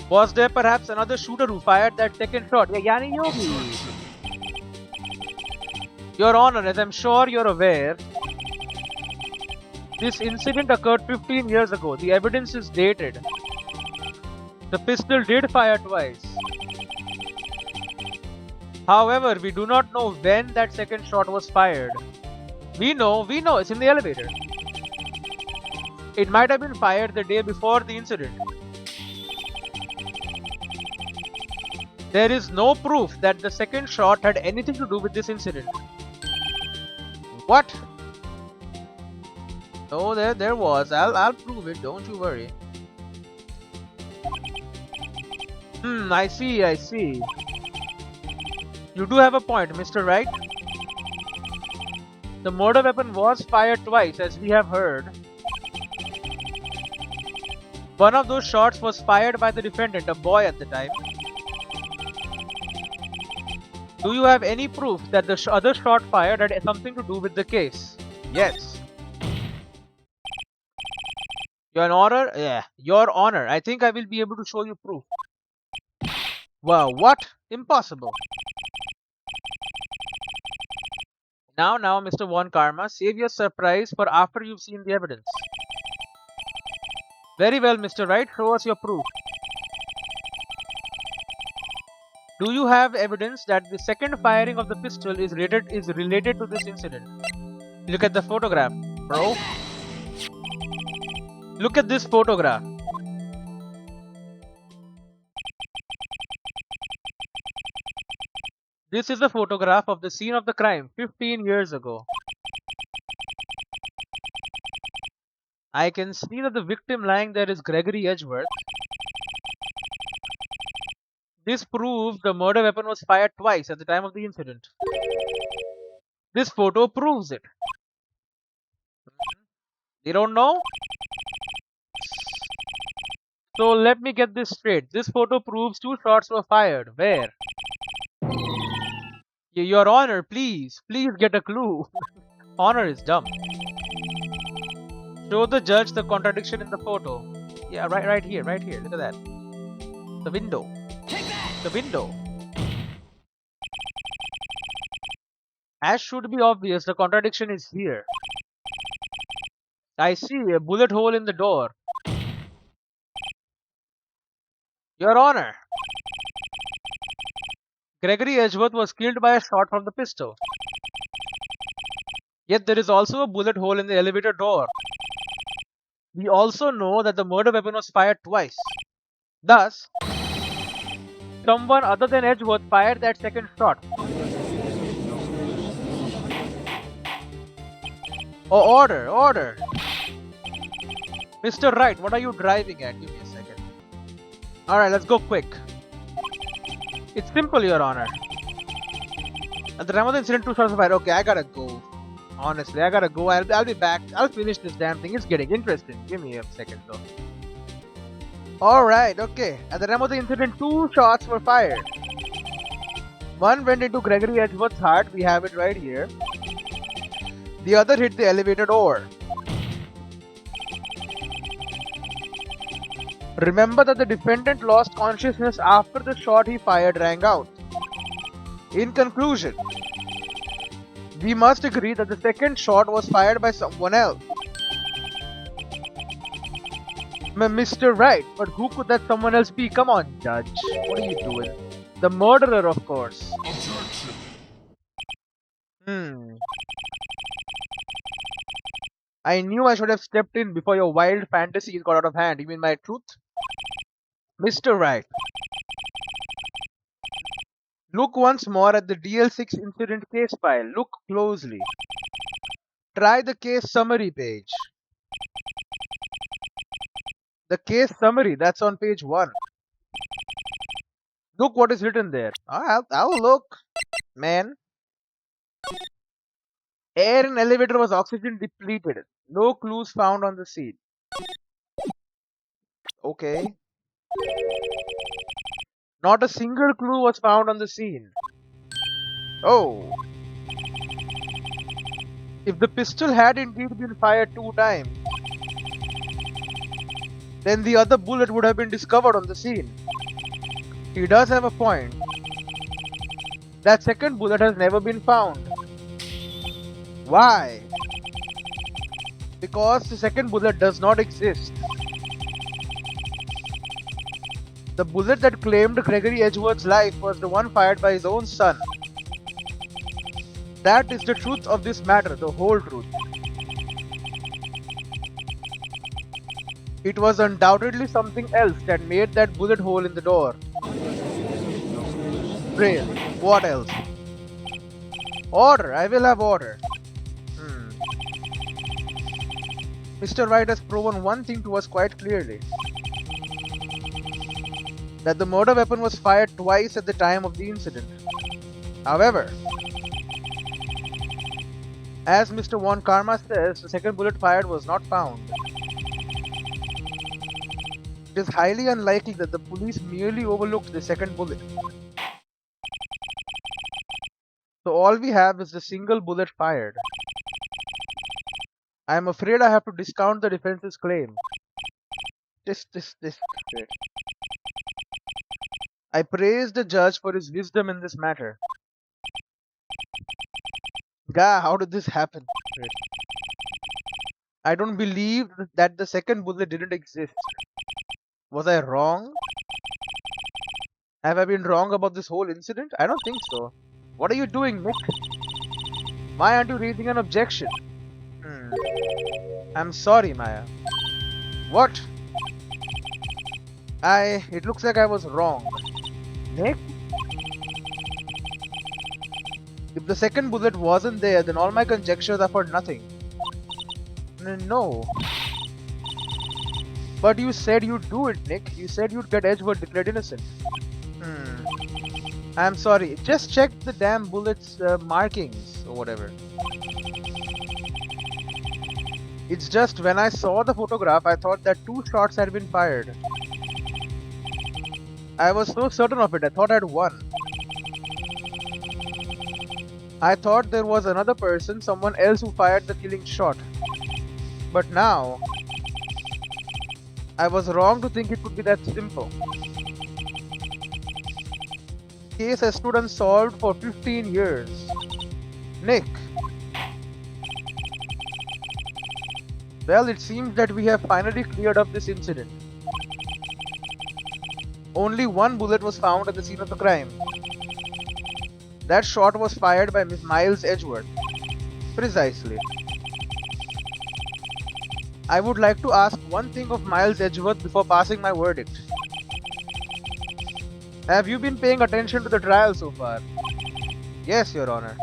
Was there perhaps another shooter who fired that second shot? Yeah, Yani Yogi. Your Honor, as I'm sure you're aware, this incident occurred 15 years ago. The evidence is dated. The pistol did fire twice. However, we do not know when that second shot was fired. We know, it's in the elevator. It might have been fired the day before the incident. There is no proof that the second shot had anything to do with this incident. What? No, there was. I'll prove it, don't you worry. I see. You do have a point, Mr. Wright. The murder weapon was fired twice, as we have heard. One of those shots was fired by the defendant, a boy at the time. Do you have any proof that the other shot fired had something to do with the case? Yes. Your Honor, Your Honor, I think I will be able to show you proof. Wow, what? Impossible. Now, Mr. Von Karma, save your surprise for after you've seen the evidence. Very well, Mr. Wright, show us your proof. Do you have evidence that the second firing of the pistol is related to this incident? Look at the photograph, bro. Look at this photograph. This is a photograph of the scene of the crime 15 years ago. I can see that the victim lying there is Gregory Edgeworth. This proves the murder weapon was fired twice at the time of the incident. This photo proves it. You don't know? So let me get this straight. This photo proves two shots were fired. Where? Your Honor, please get a clue. Honor is dumb. Show the judge the contradiction in the photo. Yeah, right here. Look at that. The window. The window. As should be obvious, the contradiction is here. I see a bullet hole in the door. Your Honor, Gregory Edgeworth was killed by a shot from the pistol. Yet there is also a bullet hole in the elevator door. We also know that the murder weapon was fired twice. Thus, someone other than Edgeworth fired that second shot. Oh, order! Mr. Wright, what are you driving at? Give me a second. Alright, let's go quick. It's simple, Your Honor. At the time of the incident, two shots were fired. Okay, I gotta go. Honestly, I gotta go. I'll be back. I'll finish this damn thing. It's getting interesting. Give me a second, though. Alright, okay. At the time of the incident, two shots were fired. One went into Gregory Edgeworth's heart. We have it right here. The other hit the elevator door. Remember that the defendant lost consciousness after the shot he fired rang out. In conclusion, we must agree that the second shot was fired by someone else. Mr. Wright, but who could that someone else be? Come on, Judge. What are you doing? The murderer, of course. I knew I should have stepped in before your wild fantasies got out of hand. You mean my truth? Mr. Wright. Look once more at the DL6 incident case file. Look closely. Try the case summary page. The case summary, that's on page 1. Look what is written there. I'll look, man. Air in elevator was oxygen depleted. No clues found on the scene. Okay. Not a single clue was found on the scene. Oh. If the pistol had indeed been fired 2 times, then the other bullet would have been discovered on the scene. He does have a point. That second bullet has never been found. Why? Because the second bullet does not exist. The bullet that claimed Gregory Edgeworth's life was the one fired by his own son. That is the truth of this matter, the whole truth. It was undoubtedly something else that made that bullet hole in the door. Really? What else? Order! I will have order. Mr. Wright has proven one thing to us quite clearly. That the murder weapon was fired twice at the time of the incident. However, as Mr. Von Karma says, the second bullet fired was not found. It is highly unlikely that the police merely overlooked the second bullet. So all we have is the single bullet fired. I am afraid I have to discount the defense's claim. This. I praise the judge for his wisdom in this matter. Gah, how did this happen? I don't believe that the second bullet didn't exist. Was I wrong? Have I been wrong about this whole incident? I don't think so. What are you doing, Nick? Why aren't you raising an objection? I'm sorry, Maya. What? It looks like I was wrong. Nick? If the second bullet wasn't there, then all my conjectures are for nothing. No. But you said you'd do it, Nick. You said you'd get Edgeworth declared innocent. I'm sorry. Just check the damn bullet's markings or whatever. It's just when I saw the photograph, I thought that 2 shots had been fired. I was so certain of it, I thought I'd won. I thought there was another person, someone else who fired the killing shot. But now, I was wrong to think it would be that simple. The case has stood unsolved for 15 years. Nick. Well, it seems that we have finally cleared up this incident. Only 1 bullet was found at the scene of the crime. That shot was fired by Miss Miles Edgeworth. Precisely. I would like to ask one thing of Miles Edgeworth before passing my verdict. Have you been paying attention to the trial so far? Yes, Your Honor.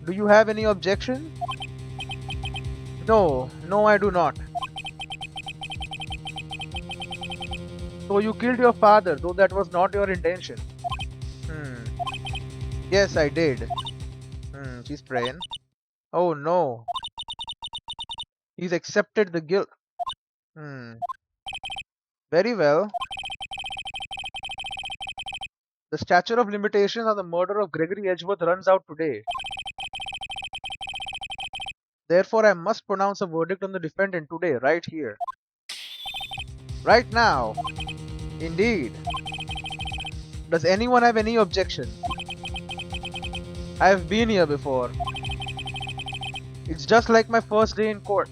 Do you have any objection? No, I do not. So you killed your father, though that was not your intention. Yes, I did. She's praying. Oh no. He's accepted the guilt. Very well. The statute of limitations on the murder of Gregory Edgeworth runs out today. Therefore, I must pronounce a verdict on the defendant today, right here. Right now. Indeed. Does anyone have any objection? I have been here before. It's just like my first day in court.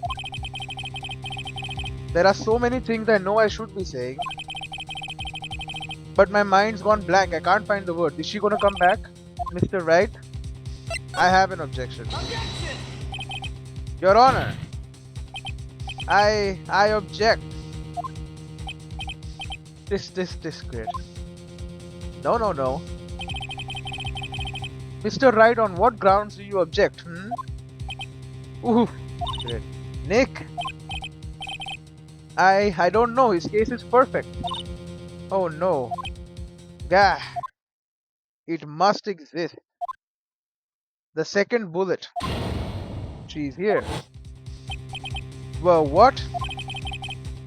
There are so many things I know I should be saying. But my mind's gone blank. I can't find the word. Is she gonna come back? Mr. Wright? I have an objection. Objection! Your Honor. I object. This great. No. Mr. Wright, on what grounds do you object? Ooh, great. Nick? I don't know. His case is perfect. Oh no. Gah. It must exist. The second bullet. She's here. Well, what?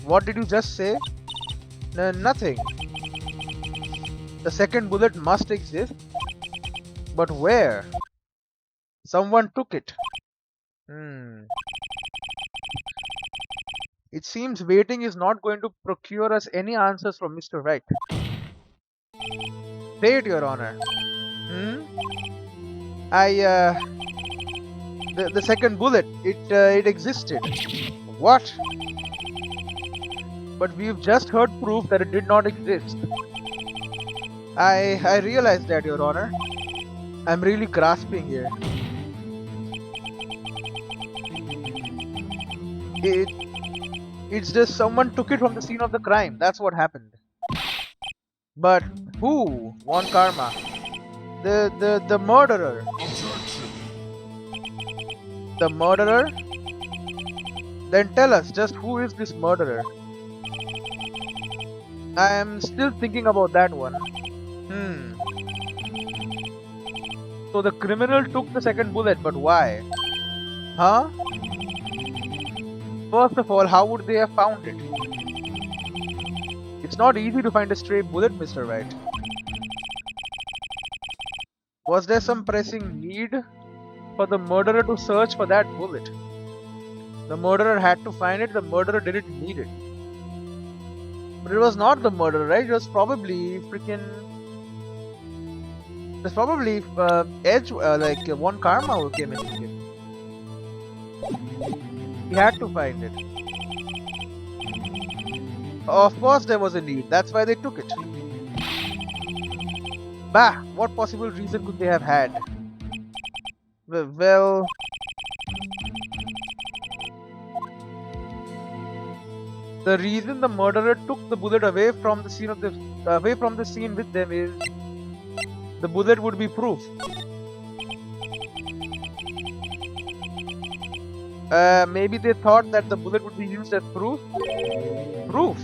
What did you just say? Nothing. The second bullet must exist. But where? Someone took it. It seems waiting is not going to procure us any answers from Mr. Wright. Say it, Your Honor. The second bullet, it existed. What? But we've just heard proof that it did not exist. I realize that, Your Honor. I'm really grasping here. It's just someone took it from the scene of the crime. That's what happened. But who? Von Karma. The murderer. Objection! The murderer? Then tell us, just who is this murderer? I am still thinking about that one. So the criminal took the second bullet, but why? Huh? First of all, how would they have found it? It's not easy to find a stray bullet, Mr. Wright. Was there some pressing need for the murderer to search for that bullet? The murderer had to find it, the murderer didn't need it. But it was not the murderer, right? It was probably freaking... There's probably like Von Karma who came into it. He had to find it. Of course there was a need, that's why they took it. Bah! What possible reason could they have had? Well, the reason the murderer took the bullet away from the scene with them is the bullet would be proof. Maybe they thought that the bullet would be used as proof. Proof.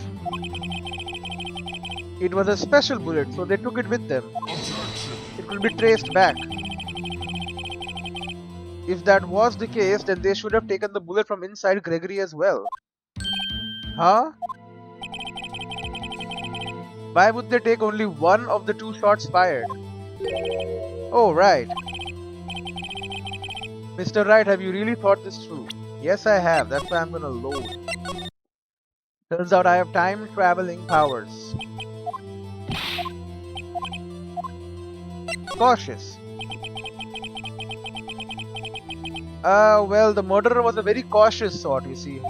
It was a special bullet, so they took it with them. It could be traced back. If that was the case, then they should have taken the bullet from inside Gregory as well. Huh? Why would they take only one of the two shots fired? Oh, right. Mr. Wright, have you really thought this through? Yes, I have. That's why I'm gonna load. Turns out I have time traveling powers. Cautious. Well, the murderer was a very cautious sort, you see.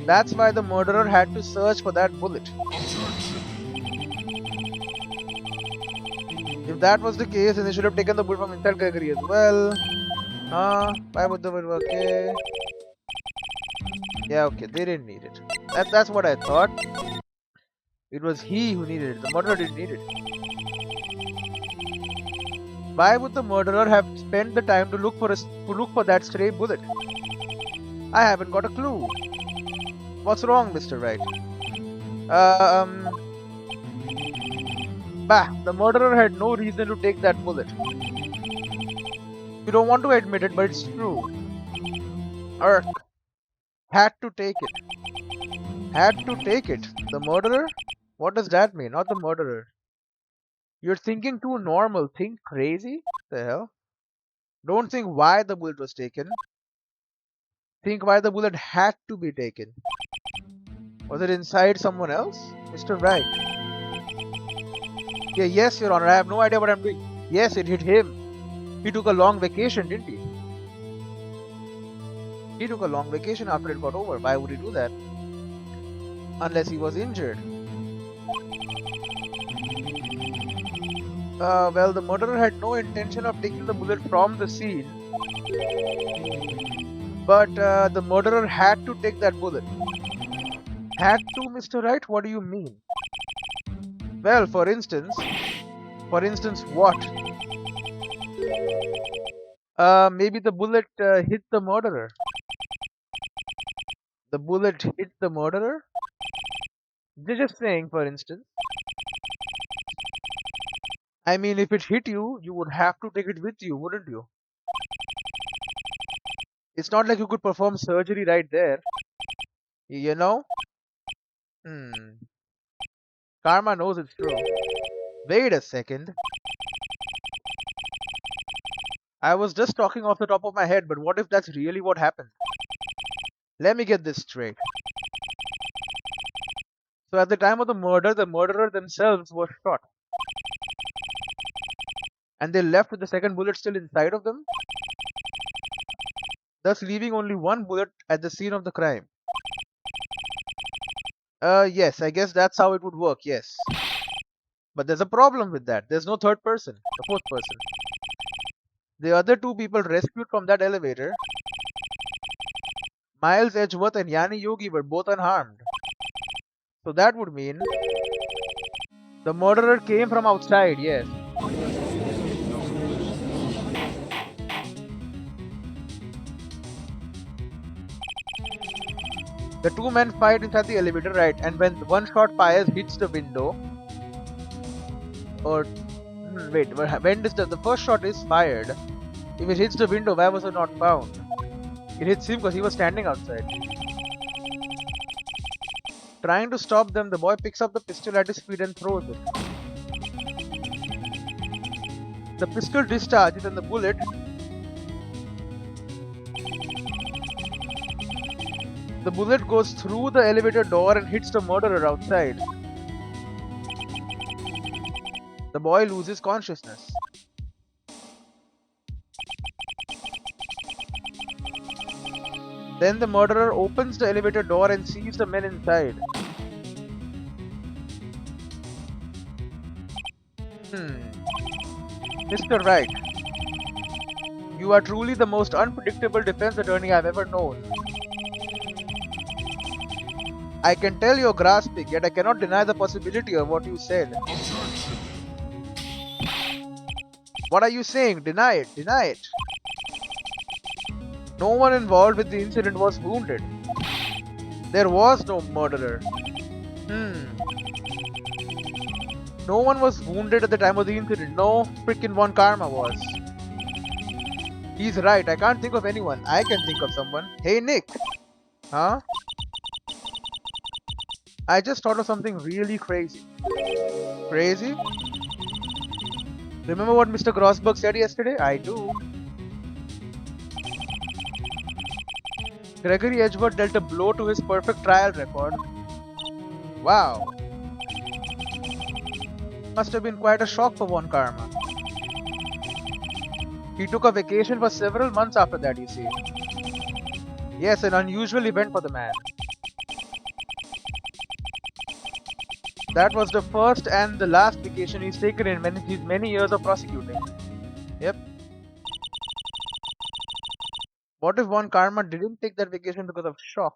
That's why the murderer had to search for that bullet. If that was the case, then they should have taken the bullet from inside Gregory as well. Why would the bullet? Okay. Yeah, okay, they didn't need it. That's what I thought. It was he who needed it. The murderer didn't need it. Why would the murderer have spent the time to look for that stray bullet? I haven't got a clue. What's wrong, Mr. Wright? Bah, the murderer had no reason to take that bullet. You don't want to admit it, but it's true. Urk. Had to take it. Had to take it. The murderer? What does that mean? Not the murderer. You're thinking too normal. Think crazy? The hell? Don't think why the bullet was taken. Think why the bullet had to be taken. Was it inside someone else? Mr. Wright. Yeah, yes, Your Honor. I have no idea what I'm doing. Yes, it hit him. He took a long vacation, didn't he? He took a long vacation after it got over. Why would he do that? Unless he was injured. Well, the murderer had no intention of taking the bullet from the scene. But the murderer had to take that bullet. Had to, Mr. Wright? What do you mean? Well, for instance what? Maybe the bullet hit the murderer. The bullet hit the murderer? They're just saying, for instance. I mean, if it hit you, you would have to take it with you, wouldn't you? It's not like you could perform surgery right there. You know? Karma knows it's true. Wait a second. I was just talking off the top of my head, but what if that's really what happened? Let me get this straight. So at the time of the murder, the murderer themselves were shot. And they left with the second bullet still inside of them, thus leaving only one bullet at the scene of the crime. Yes, I guess that's how it would work, yes. But there's a problem with that. There's no third person, the fourth person. The other two people rescued from that elevator, Miles Edgeworth and Yanni Yogi, were both unharmed. So that would mean the murderer came from outside, yes. The two men fight inside the elevator, right? And when one shot fires hits the window, or wait, when does the first shot is fired? If it hits the window, why was it not found? It hits him because he was standing outside. Trying to stop them, the boy picks up the pistol at his feet and throws it. The pistol discharges and the bullet goes through the elevator door and hits the murderer outside. The boy loses consciousness. Then the murderer opens the elevator door and sees the men inside. Mr. Wright, you are truly the most unpredictable defense attorney I've ever known. I can tell you're grasping, yet I cannot deny the possibility of what you said. What are you saying? Deny it, deny it. No one involved with the incident was wounded. There was no murderer. No one was wounded at the time of the incident. No frickin' Von Karma was. He's right, I can't think of anyone. I can think of someone. Hey Nick! Huh? I just thought of something really crazy. Crazy? Remember what Mr. Grossberg said yesterday? I do. Gregory Edgeworth dealt a blow to his perfect trial record. Wow. Must have been quite a shock for Von Karma. He took a vacation for several months after that, you see. Yes, an unusual event for the man. That was the first and the last vacation he's taken in his many years of prosecuting. Yep. What if Von Karma didn't take that vacation because of shock,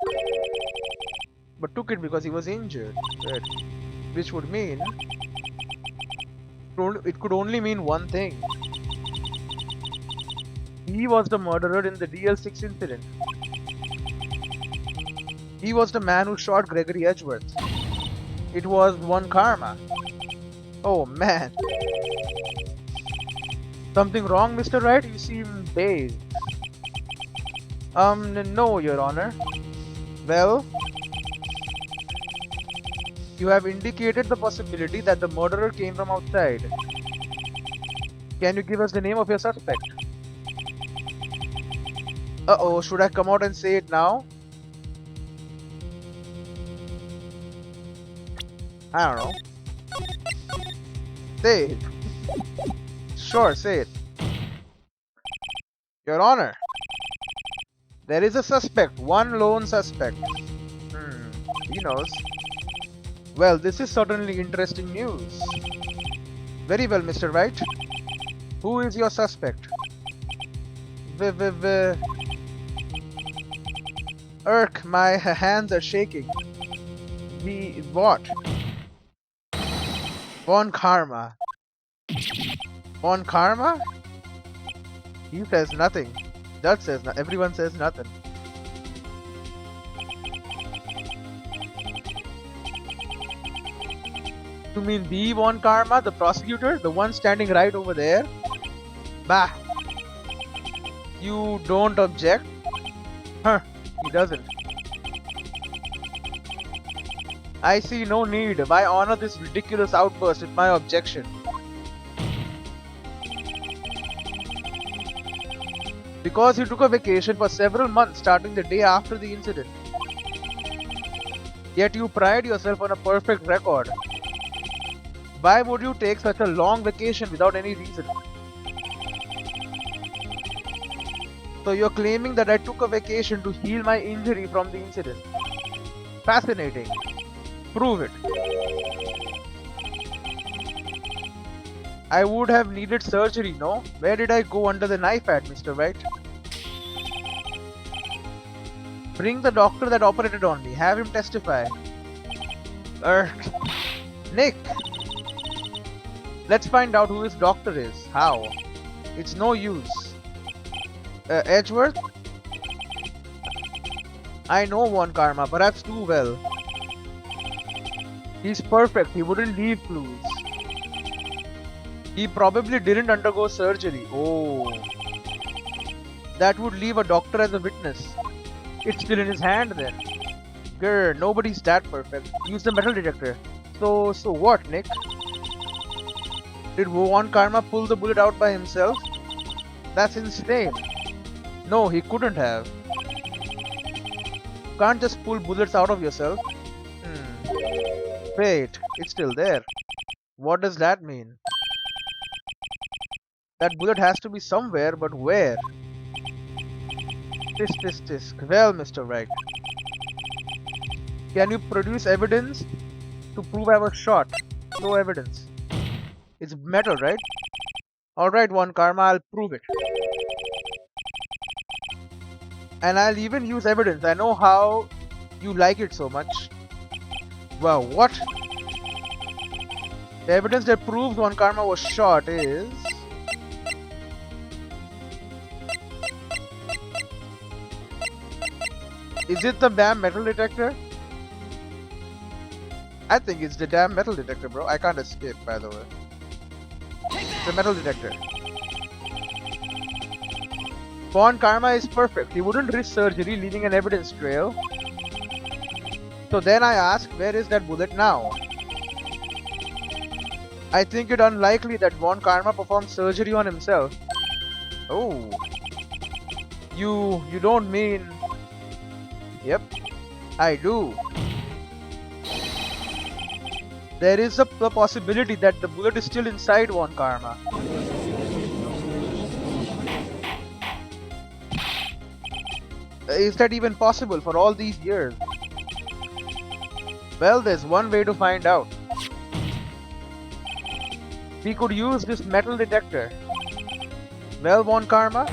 but took it because he was injured? Right. Which would mean it could only mean one thing. He was the murderer in the DL6 incident. He was the man who shot Gregory Edgeworth. It was Von Karma. Oh man. Something wrong, Mr. Wright? You seem dazed. No, Your Honor. Well, you have indicated the possibility that the murderer came from outside. Can you give us the name of your suspect? Uh-oh, should I come out and say it now? I don't know. Say it. Sure, say it. Your Honor, there is a suspect, one lone suspect. He knows. Well, this is certainly interesting news. Very well, Mr. Wright. Who is your suspect? Irk, my hands are shaking. What? Von Karma. Von Karma? He says nothing. Judge says nothing. Everyone says nothing. You mean the Von Karma, the prosecutor? The one standing right over there? Bah! You don't object? Huh, he doesn't. I see no need. Why honor this ridiculous outburst with my objection? Because he took a vacation for several months starting the day after the incident. Yet you pride yourself on a perfect record. Why would you take such a long vacation without any reason? So you're claiming that I took a vacation to heal my injury from the incident. Fascinating. Prove it. I would have needed surgery, no? Where did I go under the knife at, Mr. Wright? Bring the doctor that operated on me. Have him testify. Nick! Let's find out who his doctor is. How? It's no use. Edgeworth? I know Von Karma, perhaps too well. He's perfect. He wouldn't leave clues. He probably didn't undergo surgery. Oh. That would leave a doctor as a witness. It's still in his hand then. Grr, nobody's that perfect. Use the metal detector. So what, Nick? Did Von Karma pull the bullet out by himself? That's insane. No, he couldn't have. You can't just pull bullets out of yourself. Wait, it's still there. What does that mean? That bullet has to be somewhere, but where? Tisk. Well, Mr. Wright. Can you produce evidence to prove I was shot? No evidence. It's metal, right? Alright, One Karma, I'll prove it. And I'll even use evidence. I know how you like it so much. Wow, what? The evidence that proves One Karma was shot is... Is it the damn metal detector? I think it's the damn metal detector, bro. I can't escape, by the way. The metal detector. Von Karma is perfect. He wouldn't risk surgery, leaving an evidence trail. So then I ask, where is that bullet now? I think it unlikely that Von Karma performed surgery on himself. Oh. You don't mean... Yep, I do. There is a possibility that the bullet is still inside Von Karma. Is that even possible for all these years? Well, there's one way to find out. We could use this metal detector. Well, Von Karma,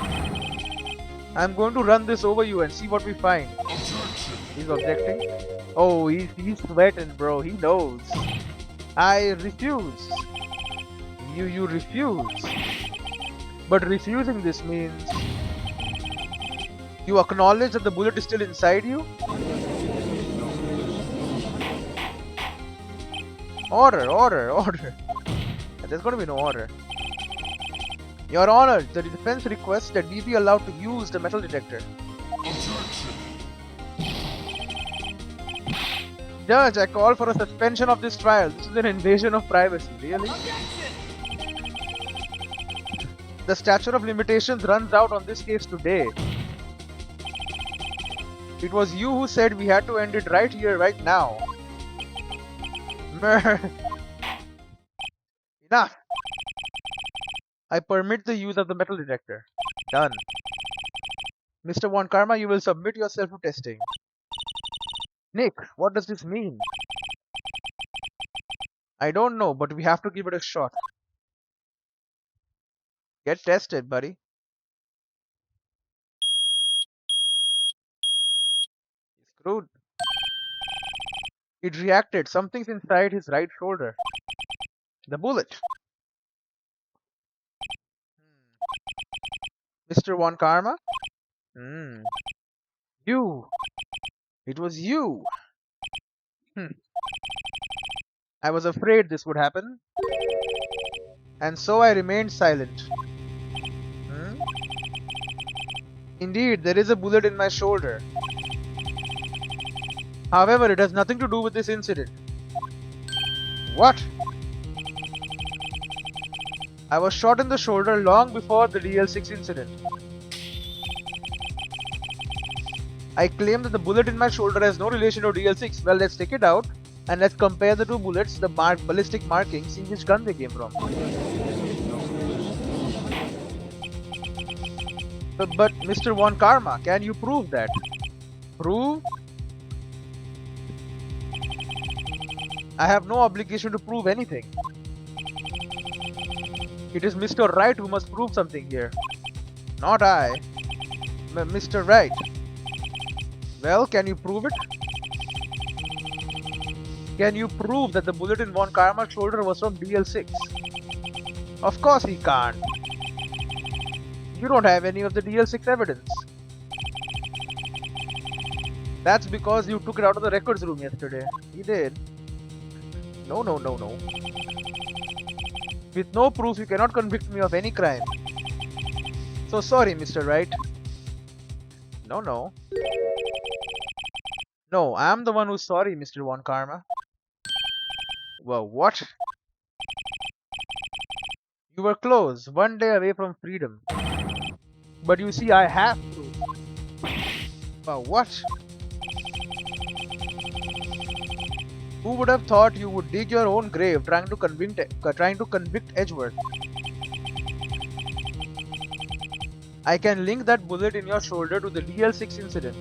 I'm going to run this over you and see what we find. He's objecting. Oh, he's sweating, bro. He knows. I refuse. You refuse. But refusing this means you acknowledge that the bullet is still inside you? Order. There's gonna be no order. Your Honor, the defense requests that we be allowed to use the metal detector. Judge, I call for a suspension of this trial. This is an invasion of privacy. Really? The statute of limitations runs out on this case today. It was you who said we had to end it right here, right now. Enough! I permit the use of the metal detector. Done. Mr. Von Karma, you will submit yourself to testing. Nick, what does this mean? I don't know, but we have to give it a shot. Get tested, buddy. Screwed. It reacted. Something's inside his right shoulder. The bullet. Mr. Von Karma? You. It was you. I was afraid this would happen. And so I remained silent. Indeed, there is a bullet in my shoulder. However, it has nothing to do with this incident. What? I was shot in the shoulder long before the DL6 incident. I claim that the bullet in my shoulder has no relation to DL6. Well, let's take it out and let's compare the two bullets, the ballistic markings, see which gun they came from. But Mr. Von Karma, can you prove that? Prove? I have no obligation to prove anything. It is Mr. Wright who must prove something here. Not I. Mr. Wright. Well, can you prove it? Can you prove that the bullet in Von Karma's shoulder was from DL6? Of course he can't. You don't have any of the DL6 evidence. That's because you took it out of the records room yesterday. He did. No. With no proof, you cannot convict me of any crime. So sorry, Mr. Wright. No. No, I'm the one who's sorry, Mr. Von Karma. Well, what? You were close, one day away from freedom. But you see, I have proof. Well, what? Who would have thought you would dig your own grave trying to convict Edgeworth? I can link that bullet in your shoulder to the DL6 incident.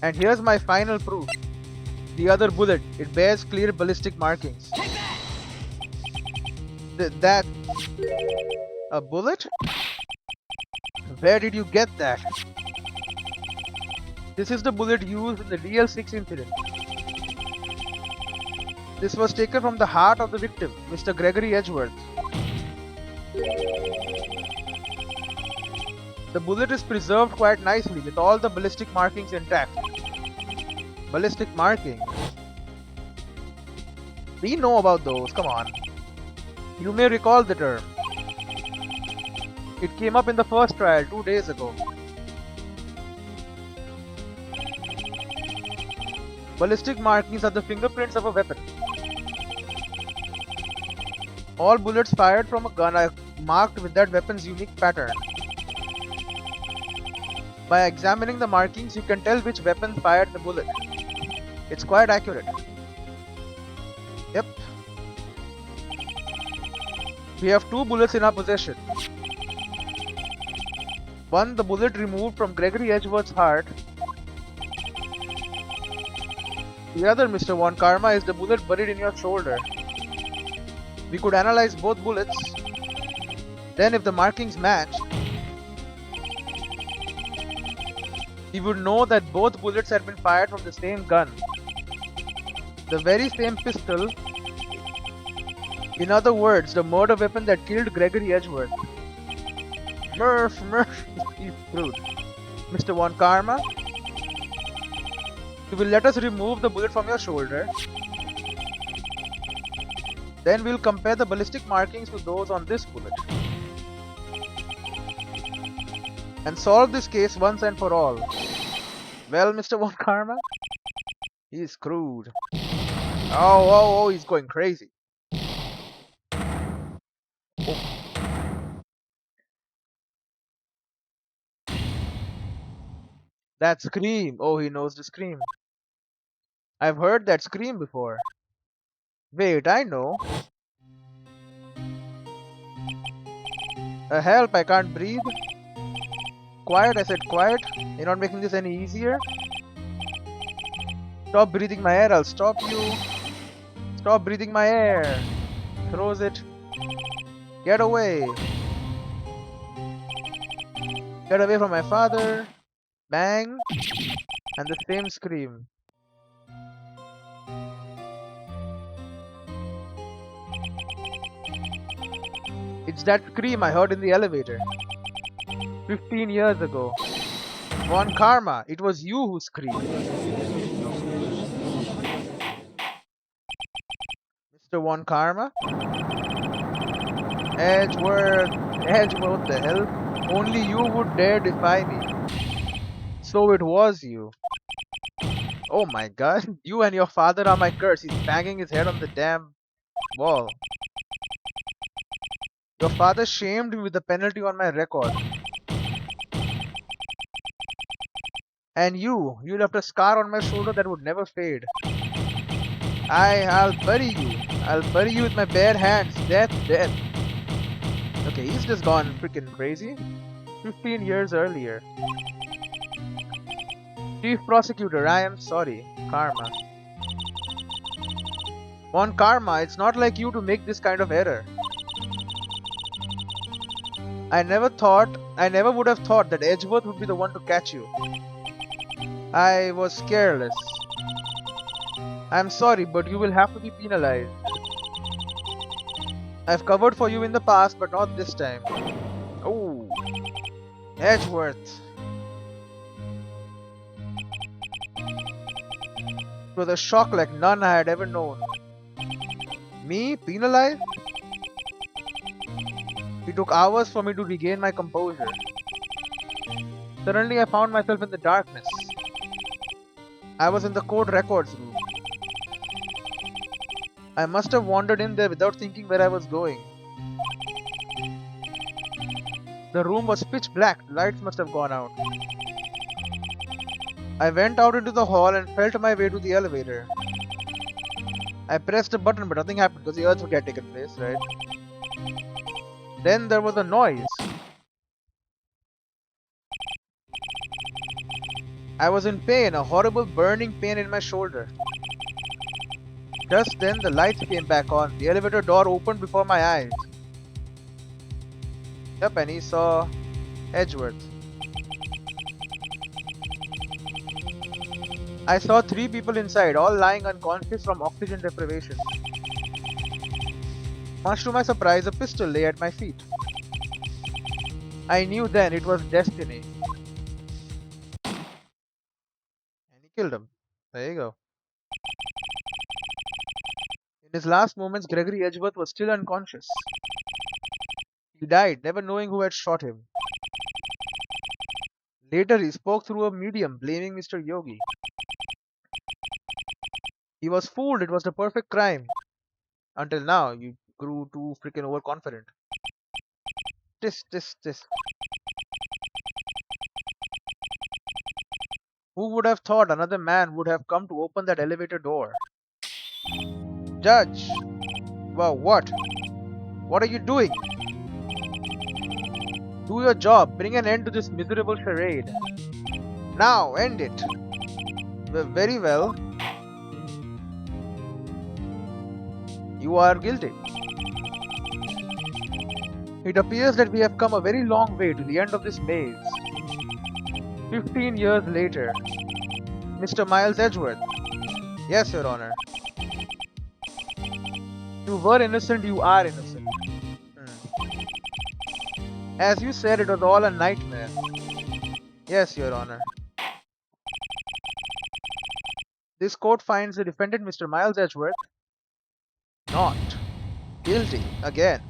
And here's my final proof. The other bullet, it bears clear ballistic markings. That a bullet? Where did you get that? This is the bullet used in the DL6 incident. This was taken from the heart of the victim, Mr. Gregory Edgeworth. The bullet is preserved quite nicely with all the ballistic markings intact. Ballistic markings? We know about those, come on. You may recall the term. It came up in the first trial 2 days ago. Ballistic markings are the fingerprints of a weapon. All bullets fired from a gun are marked with that weapon's unique pattern. By examining the markings, you can tell which weapon fired the bullet. It's quite accurate. Yep. We have 2 bullets in our possession. One, the bullet removed from Gregory Edgeworth's heart. The other, Mr. Von Karma, is the bullet buried in your shoulder. We could analyze both bullets. Then if the markings match, we would know that both bullets had been fired from the same gun. The very same pistol. In other words, the murder weapon that killed Gregory Edgeworth. Murph, he's screwed. Mr. Von Karma, you will let us remove the bullet from your shoulder. Then we'll compare the ballistic markings to those on this bullet. And solve this case once and for all. Well, Mr. Von Karma, he's screwed. Oh, he's going crazy. Oh. That scream. Oh, he knows the scream. I've heard that scream before. Wait, I know. Help, I can't breathe. Quiet, I said quiet. You're not making this any easier. Stop breathing my air, I'll stop you. Stop breathing my air. Throws it. Get away. Get away from my father. Bang. And the same scream. It's that scream I heard in the elevator 15 years ago. Von Karma, it was you who screamed. Mr. Von Karma? Edgeworth, what the hell? Only you would dare defy me. So it was you. Oh my god, you and your father are my curse. He's banging his head on the damn wall. Your father shamed me with the penalty on my record. And you left a scar on my shoulder that would never fade. I'll bury you. I'll bury you with my bare hands. Death. Okay, he's just gone freaking crazy. 15 years earlier. Chief Prosecutor, I am sorry. Karma. Von Karma, it's not like you to make this kind of error. I never would have thought that Edgeworth would be the one to catch you. I was careless. I'm sorry, but you will have to be penalized. I've covered for you in the past, but not this time. Oh, Edgeworth. It was a shock like none I had ever known. Me? Penalized? It took hours for me to regain my composure. Suddenly I found myself in the darkness. I was in the court records room. I must have wandered in there without thinking where I was going. The room was pitch black, the lights must have gone out. I went out into the hall and felt my way to the elevator. I pressed a button but nothing happened because the earthquake had taken place, right? Then there was a noise. I was in pain, a horrible burning pain in my shoulder. Just then the lights came back on. The elevator door opened before my eyes. Yep, and he saw Edgeworth. I saw 3 people inside, all lying unconscious from oxygen deprivation. Much to my surprise, a pistol lay at my feet. I knew then it was destiny. And he killed him. There you go. In his last moments, Gregory Edgeworth was still unconscious. He died, never knowing who had shot him. Later, he spoke through a medium, blaming Mr. Yogi. He was fooled, it was the perfect crime. Until now, you grew too freaking overconfident. This. Who would have thought another man would have come to open that elevator door? Judge! Well, what? What are you doing? Do your job. Bring an end to this miserable charade. Now, end it. Very well. You are guilty. It appears that we have come a very long way to the end of this maze. 15 years later. Mr. Miles Edgeworth. Yes, Your Honor. You were innocent, you are innocent. As you said, it was all a nightmare. Yes, Your Honor. This court finds the defendant, Mr. Miles Edgeworth, not guilty again.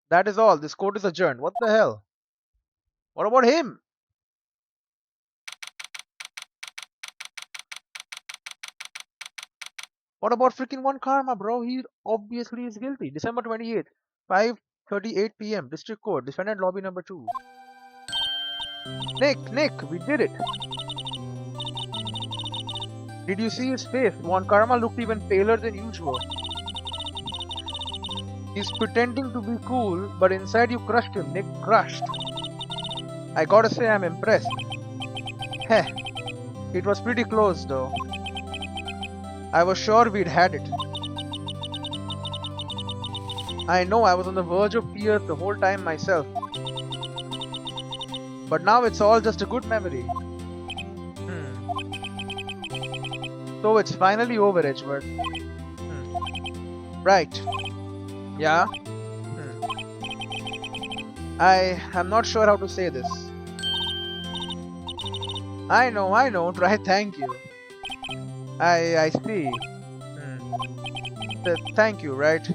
That is all. This court is adjourned. What the hell? What about him? What about freaking One Karma, bro? He obviously is guilty. December 28th, 5:38 p.m. District Court, defendant lobby number 2. Nick, we did it. Did you see his face? One Karma looked even paler than usual. He's pretending to be cool, but inside you crushed him, Nick. Crushed. I gotta say, I'm impressed. Heh. It was pretty close, though. I was sure we'd had it. I know I was on the verge of tears the whole time myself. But now it's all just a good memory. So it's finally over, Edgeworth. Right. Yeah? I'm not sure how to say this. I know. Try, thank you. I see. Thank you, right?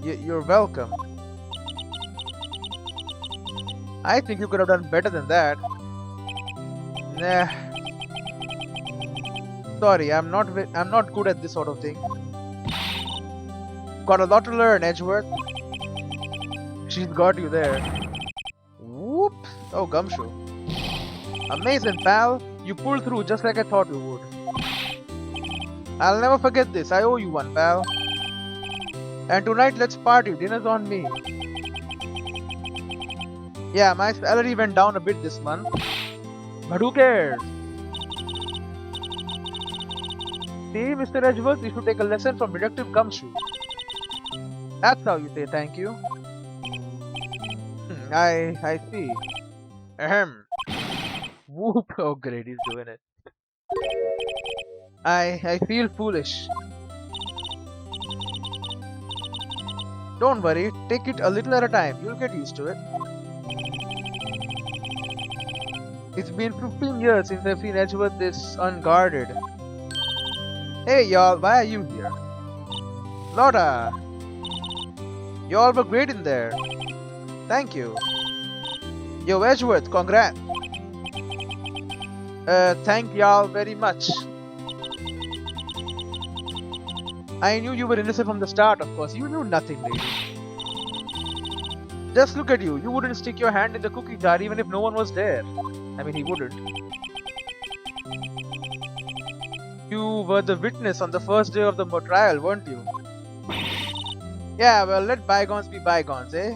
You're welcome. I think you could have done better than that. Nah. Sorry, I'm not good at this sort of thing. Got a lot to learn, Edgeworth. She's got you there. Whoop! Oh, gumshoe. Amazing, pal. You pulled through just like I thought you would. I'll never forget this. I owe you one, pal. And tonight, let's party. Dinner's on me. Yeah, my salary went down a bit this month. But who cares? See, Mr. Edgeworth, you should take a lesson from Detective Gumshoe. That's how you say thank you. I see. Ahem. Whoop. Oh great, he's doing it. I feel foolish. Don't worry, take it a little at a time. You'll get used to it. It's been 15 years since I've seen Edgeworth this unguarded. Hey y'all, why are you here? Lotta! Y'all were great in there. Thank you. Yo, Edgeworth, congrats. Thank y'all very much. I knew you were innocent from the start, of course. You knew nothing, lady. Just look at you. You wouldn't stick your hand in the cookie jar even if no one was there. I mean, he wouldn't. You were the witness on the first day of the trial, weren't you? Yeah, well, let bygones be bygones, eh?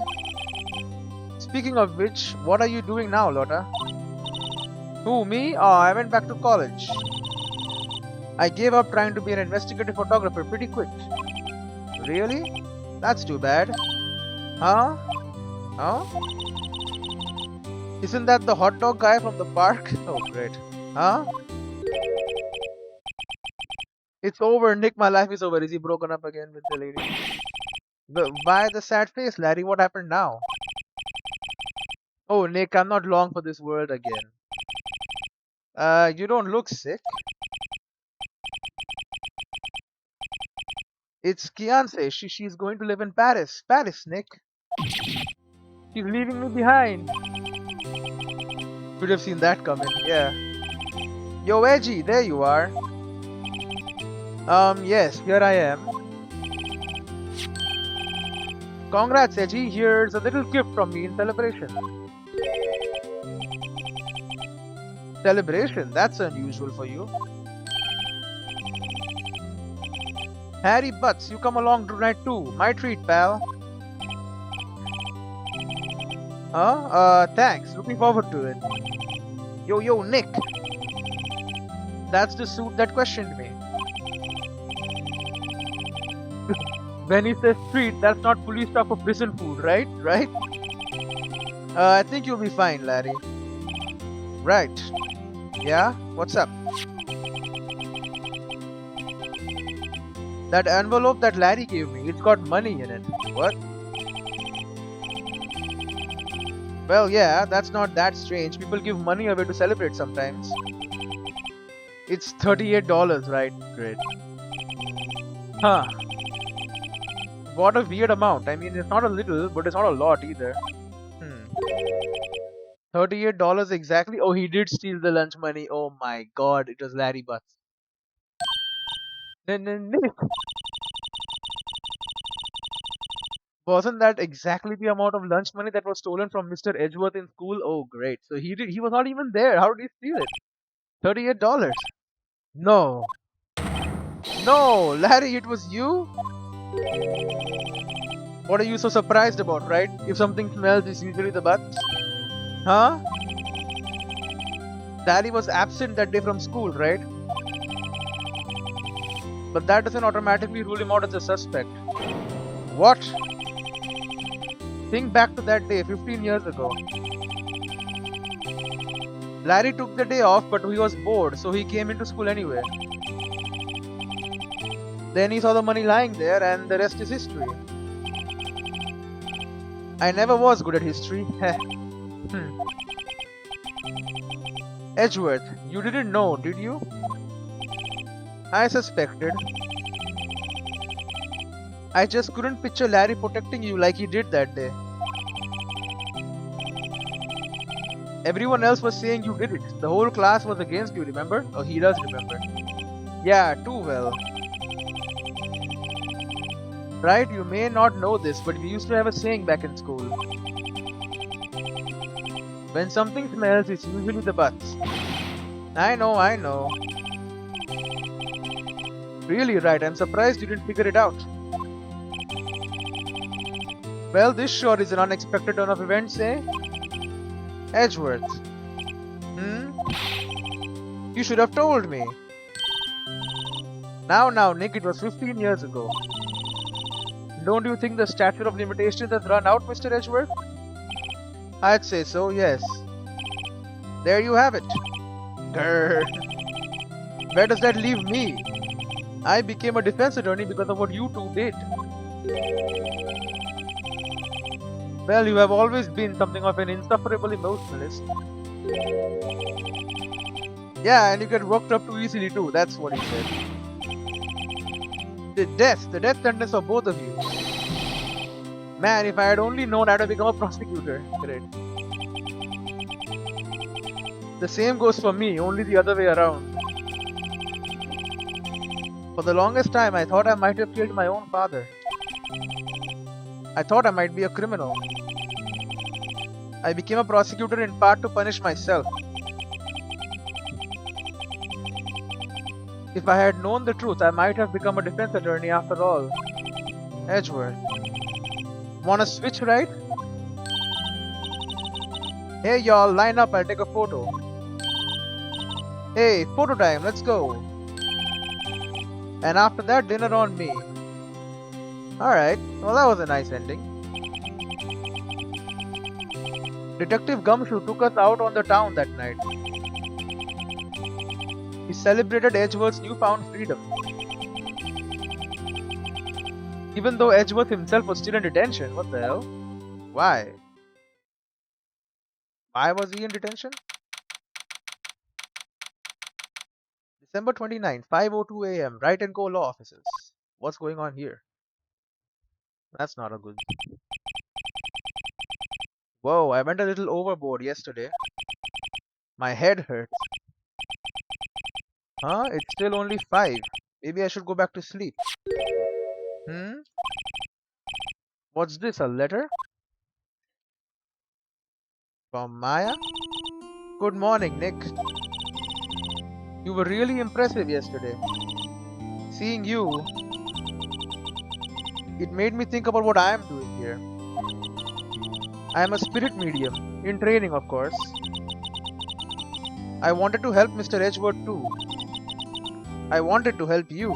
Speaking of which, what are you doing now, Lotta? Who, me? Oh, I went back to college. I gave up trying to be an investigative photographer pretty quick. Really? That's too bad. Huh? Huh? Isn't that the hot dog guy from the park? Oh, great. Huh? It's over, Nick. My life is over. Is he broken up again with the lady? Why the sad face, Larry? What happened now? Oh, Nick, I'm not long for this world again. You don't look sick. It's Kianse. She's going to live in Paris. Paris, Nick. She's leaving me behind. Could have seen that coming, yeah. Yo, Edgy, there you are. Yes, here I am. Congrats, Edgy. Here's a little gift from me in celebration. Celebration? That's unusual for you. Harry Butts, you come along tonight too. My treat, pal. Thanks. Looking forward to it. Yo, Nick. That's the suit that questioned me. When he says street, that's not police talk for prison food, right? Right? I think you'll be fine, Larry. Right. Yeah? What's up? That envelope that Larry gave me, it's got money in it. What? Well, yeah, that's not that strange. People give money away to celebrate sometimes. It's $38, right? Great. Huh. What a weird amount. I mean, it's not a little, but it's not a lot either. $38 exactly? Oh, he did steal the lunch money. Oh my god, it was Larry Butts. Nick. Wasn't that exactly the amount of lunch money that was stolen from Mr. Edgeworth in school? Oh, great. So he was not even there. How did he steal it? $38. No. No, Larry, it was you? What are you so surprised about, right? If something smells, it's usually the butts. Huh? Larry was absent that day from school, right? But that doesn't automatically rule him out as a suspect. What? Think back to that day 15 years ago. Larry took the day off, but he was bored, so he came into school anyway. Then he saw the money lying there, and the rest is history. I never was good at history. Edgeworth, you didn't know, did you? I suspected. I just couldn't picture Larry protecting you like he did that day. Everyone else was saying you did it. The whole class was against you, remember? Oh, he does remember. Yeah, too well. Right, you may not know this, but we used to have a saying back in school. When something smells, it's usually the butts. I know. Really, right, I'm surprised you didn't figure it out. Well, this sure is an unexpected turn of events, eh? Edgeworth. You should have told me. Now, Nick, it was 15 years ago. Don't you think the statute of limitations has run out, Mr. Edgeworth? I'd say so, yes. There you have it. Grrr. Where does that leave me? I became a defense attorney because of what you two did. Well, you have always been something of an insufferable emotionalist. Yeah, and you get worked up too easily too, that's what he said. The death sentence for both of you. Man, if I had only known, I'd have become a prosecutor. Great. The same goes for me, only the other way around. For the longest time, I thought I might have killed my own father. I thought I might be a criminal. I became a prosecutor in part to punish myself. If I had known the truth, I might have become a defense attorney after all. Edgeworth. Wanna switch, right? Hey y'all, line up, I'll take a photo. Hey, photo time, let's go. And after that, dinner on me. Alright, well that was a nice ending. Detective Gumshoe took us out on the town that night. He celebrated Edgeworth's newfound freedom. Even though Edgeworth himself was still in detention. What the hell? Why? Why was he in detention? December 29th, 5:02 a.m. Wright and Co. Law Offices. What's going on here? That's not a good. Whoa, I went a little overboard yesterday. My head hurts. Huh? It's still only 5. Maybe I should go back to sleep. What's this? A letter? From Maya? Good morning, Nick. You were really impressive yesterday. Seeing you, it made me think about what I am doing here. I am a spirit medium, in training of course. I wanted to help Mr. Edgeworth too. I wanted to help you.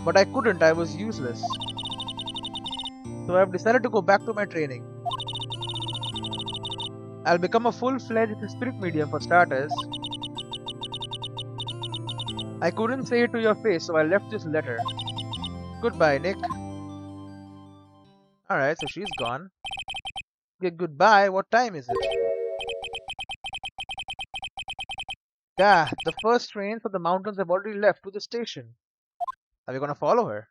But I couldn't, I was useless. So I've decided to go back to my training. I'll become a full-fledged spirit medium for starters. I couldn't say it to your face, so I left this letter. Goodbye, Nick. Alright, so she's gone. Okay, goodbye. What time is it? Yeah, the first trains for the mountains have already left to the station. Are we gonna follow her?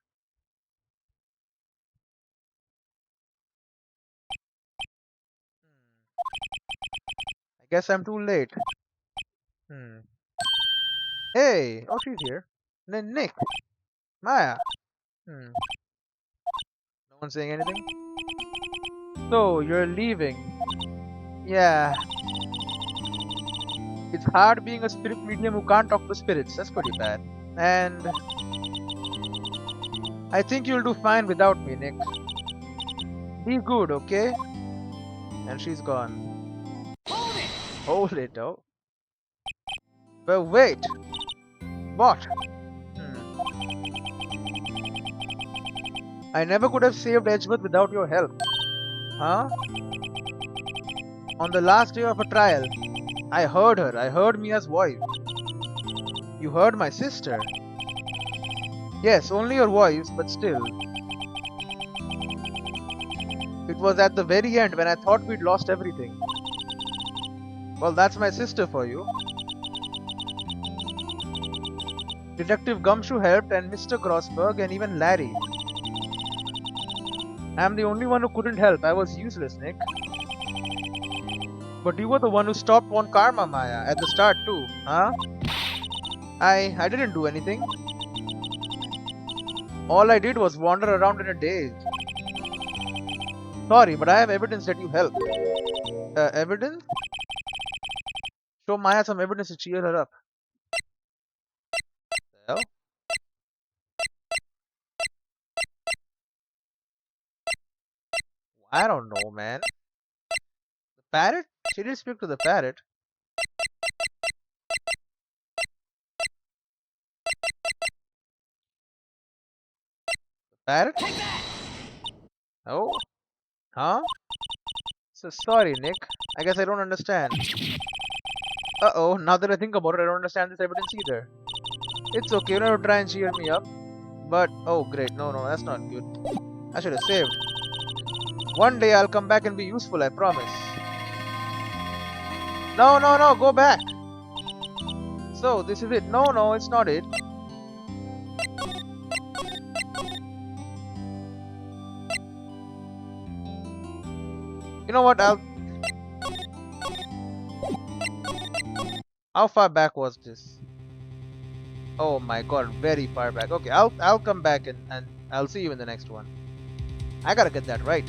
I guess I'm too late. Hey! Oh, she's here. Then Nick. Maya. No one saying anything? So, you're leaving. Yeah. It's hard being a spirit medium who can't talk to spirits. That's pretty bad. And I think you'll do fine without me, Nick. Be good, okay? And she's gone. Hold it! Hold it, oh. But wait. What? I never could have saved Edgeworth without your help. Huh? On the last day of a trial, I heard her. I heard Mia's voice. You heard my sister. Yes, only your voice, but still. It was at the very end when I thought we'd lost everything. Well, that's my sister for you. Detective Gumshoe helped, and Mr. Grossberg, and even Larry. I'm the only one who couldn't help. I was useless, Nick. But you were the one who stopped Von Karma, Maya, at the start too, huh? I didn't do anything. All I did was wander around in a daze. Sorry, but I have evidence that you helped. Evidence? Show Maya some evidence to cheer her up. Well? I don't know, man. The parrot? She did speak to the parrot. The parrot? Oh? Huh? So sorry, Nick. I guess I don't understand. Uh-oh, now that I think about it, I don't understand this evidence either. It's okay, you don't have to try and cheer me up. But, oh great, no, that's not good. I should have saved. One day I'll come back and be useful, I promise. No, go back! So, this is it. No, it's not it. You know what, How far back was this? Oh my god, very far back. Okay, I'll come back and I'll see you in the next one. I gotta get that right.